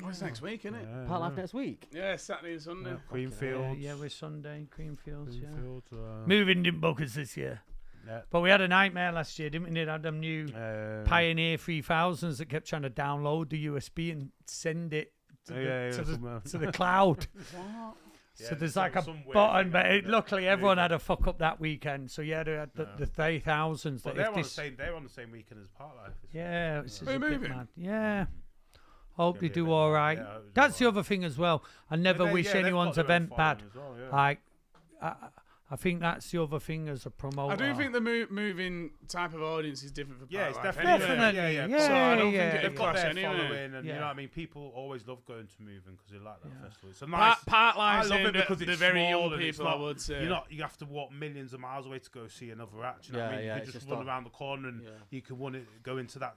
Oh, it's next week, isn't it? Yeah, Part yeah. Life next week. Yeah, Saturday and Sunday. Creamfields. Yeah, we're Sunday, Creamfields, yeah. Creamfields, Moving didn't book us this year. yeah. But we had a nightmare last year, didn't we? They had them new Pioneer 3000s that kept trying to download the USB and send it to, to the cloud. So there's like a button, but luckily everyone had a fuck up that weekend. So yeah, they had the 3000s. But that they're if on the this, same. They're on the same weekend as Part Life. yeah, it's Are you a bit moving? mad. Yeah. Hope Gonna they be a do bit all mad. right. Yeah, I hope That's so. the other thing as well. I never They- wish yeah, they've anyone's got their own event bad. following as well, yeah. Like, I think that's the other thing as a promoter. I do think the moving type of audience is different for Yeah, Part it's Life definitely. anyway. Definitely, Yeah, yeah, So I don't yeah, think yeah. it'd They've got clash their anyway. following, and you Yeah. know what I mean. People always love going to Moving because they like that festival. It's a nice. Part I Life's love aimed it because at the it's very small young and it's people, I not- would say. You have to walk millions of miles away to go see another act. You know what I Yeah, mean? yeah, You it's can just just run not- around the corner and Yeah. you can go into that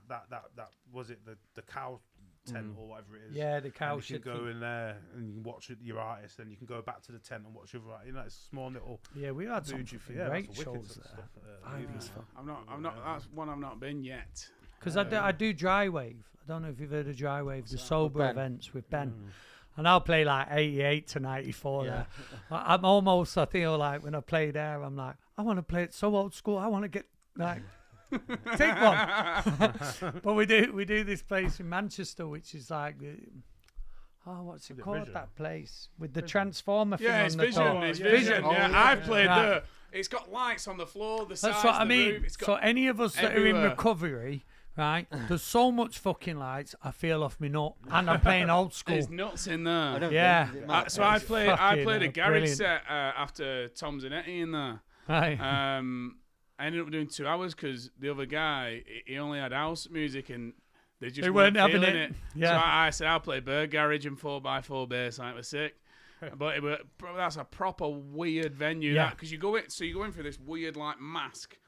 was it the cow tent or whatever it is. Yeah, the cow And you shit can go thing. in there and you can watch your artist, and you can go back to the tent and watch your artist. You know, it's a small little Yeah, we had some bougie fucking yeah, great that's wicked shows there. stuff. Ivy Moving. stuff. I'm not. That's one I've not been yet. Because I do Dry Wave. I don't know if you've heard of Dry Wave, the sober Ben. events with Ben. And I'll play like 88 to 94 Yeah. there. I'm I feel like when I play there, I'm like, I want to play it so old school. I want to get, like, take one. But we do this place in Manchester, which is like, Oh, what's it it called? Vision? That place with the transformer thing Yeah, on it's the Vision. top. It's yeah, Vision. yeah. Yeah, Oh, yeah. I've played Right. there. It's got lights on the floor, the sides, That's what I the mean. roof. It's got So any of us that are in everywhere. recovery, right? There's so much fucking lights. I feel off me nut, and I'm playing old school. there's nuts in there. I don't Yeah. think, is it mad? So I It's played a fucking garage brilliant. set after Tom Zanetti in there. Right. I ended up doing 2 hours because the other guy he only had house music and they just They weren't having feeling it. it. Yeah. So I said I'll play Bird Garage and 4x4 bass. Like, it was sick. But that's a proper weird venue. Yeah. Because you go in through this weird like mask.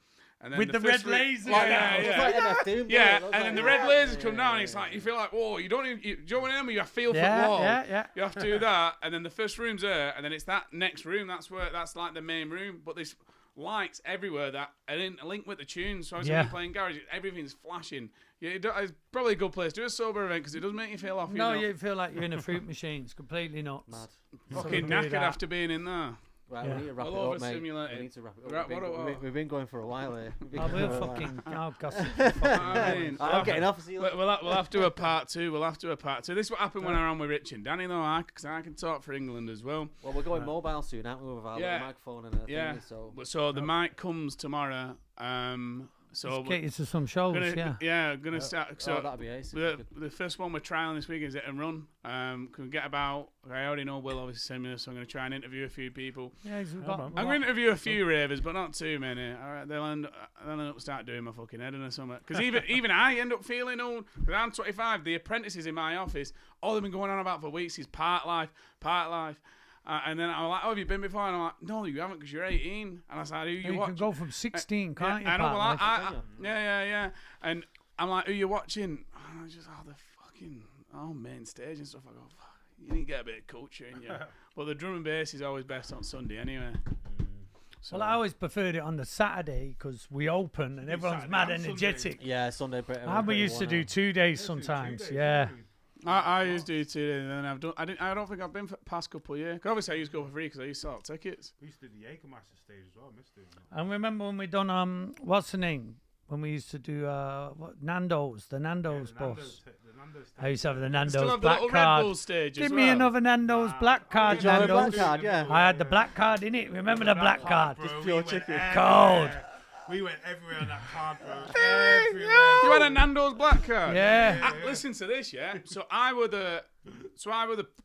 And then With the first red lasers Yeah, down. It's yeah. like MF Doom, Yeah, bro. It looks and then like the that. red lasers Yeah, come down, yeah, and it's like yeah. you feel like, whoa, you don't even. Do you know what I mean? You feel for Yeah, wall. yeah, yeah. You have to do that, and then the first room's there, and then it's that next room. That's like the main room. But there's lights everywhere that are in link with the tunes. So I was Yeah. playing garage, everything's flashing. Yeah, it's probably a good place to do a sober event because it does make you feel off. No, you know, you feel like you're in a fruit machine. It's completely nuts. Mad. fucking Something knackered like after being in there. Right, Yeah. we need to wrap Well it up, mate. overstimulated. We need to wrap it up. Right, We've been going for a while here. We've been I going will for a while. fucking. Oh, gossip. I mean, I'm getting off. See you later. We'll have to do a part 2. We'll have to do a part 2. This is what happened when I ran with Rich and Danny, though, because I can talk for England as well. Well, we're going mobile soon, aren't we, with our Yeah. little microphone and a Yeah. thingy, so... So the mic comes tomorrow. So Let's get you to some shows, yeah. gonna start. So oh, that'd be ace. the first one we're trialing this week is Hit and Run. Can we get about? I already know Will obviously send me this, so I'm gonna try and interview a few people. Yeah, we've man. got, I'm gonna interview a few ravers, but not too many. All right, they'll end up start doing my fucking head in or something. Because even I end up feeling old. Because I'm 25. The apprentices in my office, all they've been going on about for weeks is part life. And then I'm like, oh, have you been before? And I'm like, no, you haven't because you're 18. And I was like, who you you watch? can go from 16, can't you? I know, Pat? well, Like, yeah. And I'm like, who you watching? And I'm just, the fucking, main stage and stuff. I go, fuck, you need to get a bit of culture in you. But the drum and bass is always best on Sunday anyway. So, Well, I always preferred it on the Saturday because we open and everyone's mad Saturday and energetic. Yeah, Sunday. And we used to do 2 days sometimes, yeah. I used to do 2 days, and then I don't think I've been for the past couple of years. 'Cause obviously, I used to go for free because I used to sell tickets. We used to do the Jägermeister stage as well. I missed doing that. And remember when we done, what's the name? When we used to do, Nando's, the Nando's bus. I used to have the Still Nando's have the black little Red Bull card. stage Give as me well. another Nando's black card, Did you have a black Nando's. card? Yeah. I had the black card in it. Remember the black card? pure chicken. Cold. We went everywhere on that card, bro. You had a Nando's black card. Yeah. Listen to this, yeah. So I were the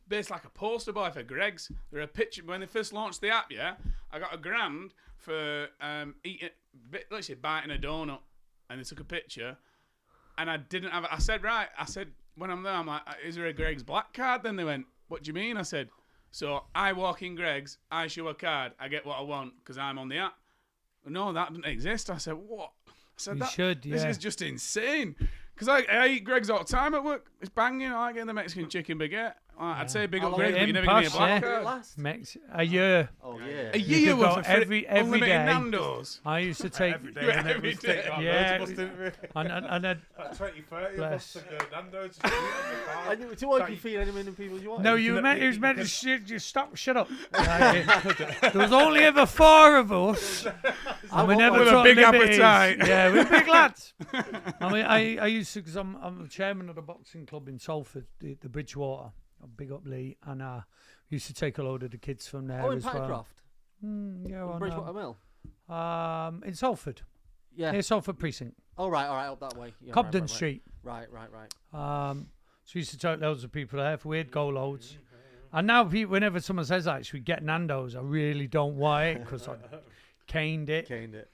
basically like a poster boy for Greg's. There a picture when they first launched the app, yeah. I got $1,000 for literally biting a donut, and they took a picture, and I didn't have it. I said when I'm there, I'm like, is there a Greg's black card? Then they went, what do you mean? I said, so I walk in Greg's, I show a card, I get what I want because I'm on the app. No, that didn't exist. I said, what? I said, You should, This yeah. is just insane. Because I eat Greg's all the time at work. It's banging. I like getting the Mexican chicken baguette. I'd say big How up long Greg's, did but you it never give me a last, black yeah? card. Last? A year. Oh, yeah. A You year could worth go of free, every unlimited day. Nando's. I used to take, Every day. Every day. Yeah. Loads of us, didn't we? and I'd, Like 20, 30 of Bless. us took Nando's. Just eat on the card. And to what you feed any million people you want? no, you you can- meant you it was can- meant to shut up. There was only ever 4 of us, and we never With a took big liberties. appetite. Yeah, we're big lads. I mean, I used to because I'm the chairman of the boxing club in Salford, the Bridgewater. Big up Lee, and used to take a load of the kids from there Oh, in as well. Pycroft? Yeah, Bridgewater Mill? in Salford, Yeah. near Salford Precinct, Oh, right, up that way. Yeah, Cobden right. Street. Right. So we used to take loads of people there. We'd go loads. And now, whenever someone says that, should we get Nando's? I really don't want it because I caned it. Caned it.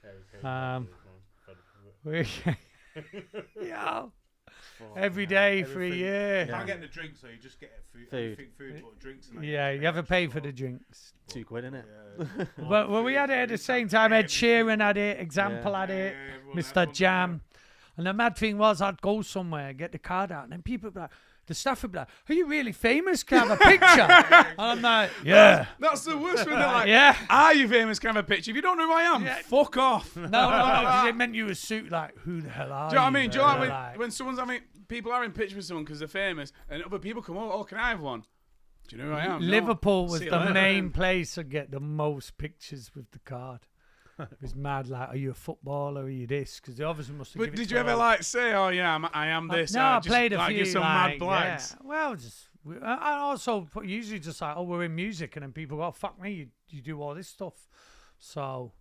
Yeah. Every day for a year. You can't get the drinks, so you just get food. Anything food, but drinks. And Yeah, you have to pay for the drinks. £2, innit? Yeah. But well, we had it at the same time. Ed Sheeran had it, Example had it, Mr. Jam. And the mad thing was, I'd go somewhere, get the card out, and then people would be like, the staff would be like, are you really famous? Can I have a picture? And I'm like, yeah. That's the worst when they're like, Yeah. are you famous? Can I have a picture? If you don't know who I am, fuck off. No, 'cause it meant you were suit like, who the hell are Do you know what I mean? Do you know They're what when someone's people are in pictures with someone because they're famous, and other people come over, oh, can I have one? Do you know who I am? No. Liverpool was See you the later. main place to get the most pictures with the card. It was mad. Like, are you a footballer? Are you this? Because they obviously must have. But given did it you to ever all. like say, oh yeah, I am this? No, I just, played a like, few. give some like, mad blags. yeah. Well, just I also usually just like, oh, we're in music, and then people go, oh, fuck me, you do all this stuff. So,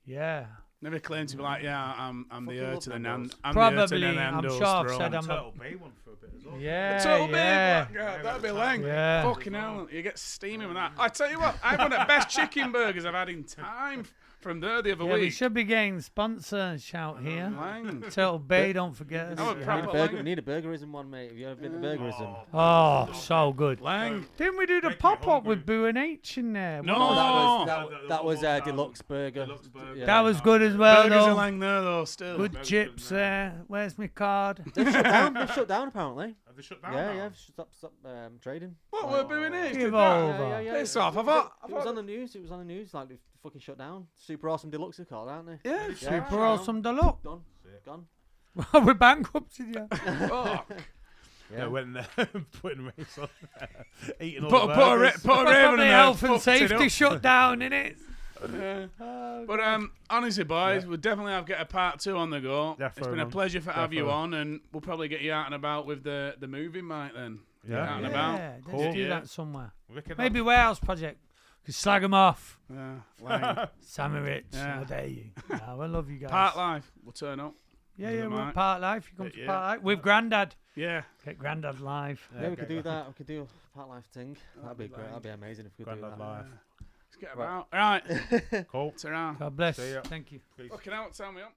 yeah. Never claimed to be like, yeah, I'm the Fucking heir love to the Nando's. I'm Probably, the heir to the I'm Nando's sure I've throne. said I'm Turtle Bay one for a bit as well. Yeah, Total yeah. Bay, that'd be lang. Yeah. Fucking hell, you get steaming with that. I tell you what, I had one of the best chicken burgers I've had in time from there the other Yeah, we week. should be getting sponsor shout here. Lang. Turtle Bay, don't forget us. I'm a We need proper a, burger, lang. we need a burgerism one, mate. Have you ever been to burgerism? Oh, so good. Lang. Didn't we do the Make you pop up hungry. with Boo and H in there? No. Oh, Oh, that was deluxe burger. Deluxe burger. Yeah. That was good as well, Burgers are though. lang there though, still. Good Very chips good, there. Where's my card? They've shut down. They've shut down apparently. Have they shut down Yeah, now? yeah. Stop trading. What we're doing here? Give Did that? over. Piss off. I thought. It was on the news. It was on the news. Like they fucking shut down. Super awesome deluxe are called, aren't they? Yeah. Yeah. Super awesome deluxe. Done. Gone. We're bankrupted, yeah. Fuck. Yeah, went there, putting race on, eating all Put the a burgers. raven in Probably there. health and fucked it safety up. shut down, innit? But honestly, boys, we'll definitely have get a part 2 on the go. Yeah, It's fair been a enough. pleasure to have you fair. on, and we'll probably get you out and about with the movie, Mike. Then Yeah. out and about. Yeah, let's Cool. do Yeah. that somewhere. Wicked Maybe Warehouse Project. Could slag them off. Yeah, lang. Sammy Rich, Yeah. how dare you? No, I love you guys. Part life. We'll turn up. yeah, Doesn't yeah, we're matter. Part Life. You come to Yeah. Part Life with Grandad. Yeah. Get Grandad live. Yeah, we okay, could do go. that. We could do a part life thing. That'd be be great. like- That'd be amazing if we could Grandad do that. Live. Let's get about. Right. Cool. Turn around. God bless. See ya. Thank you. Fucking out. Tell me up.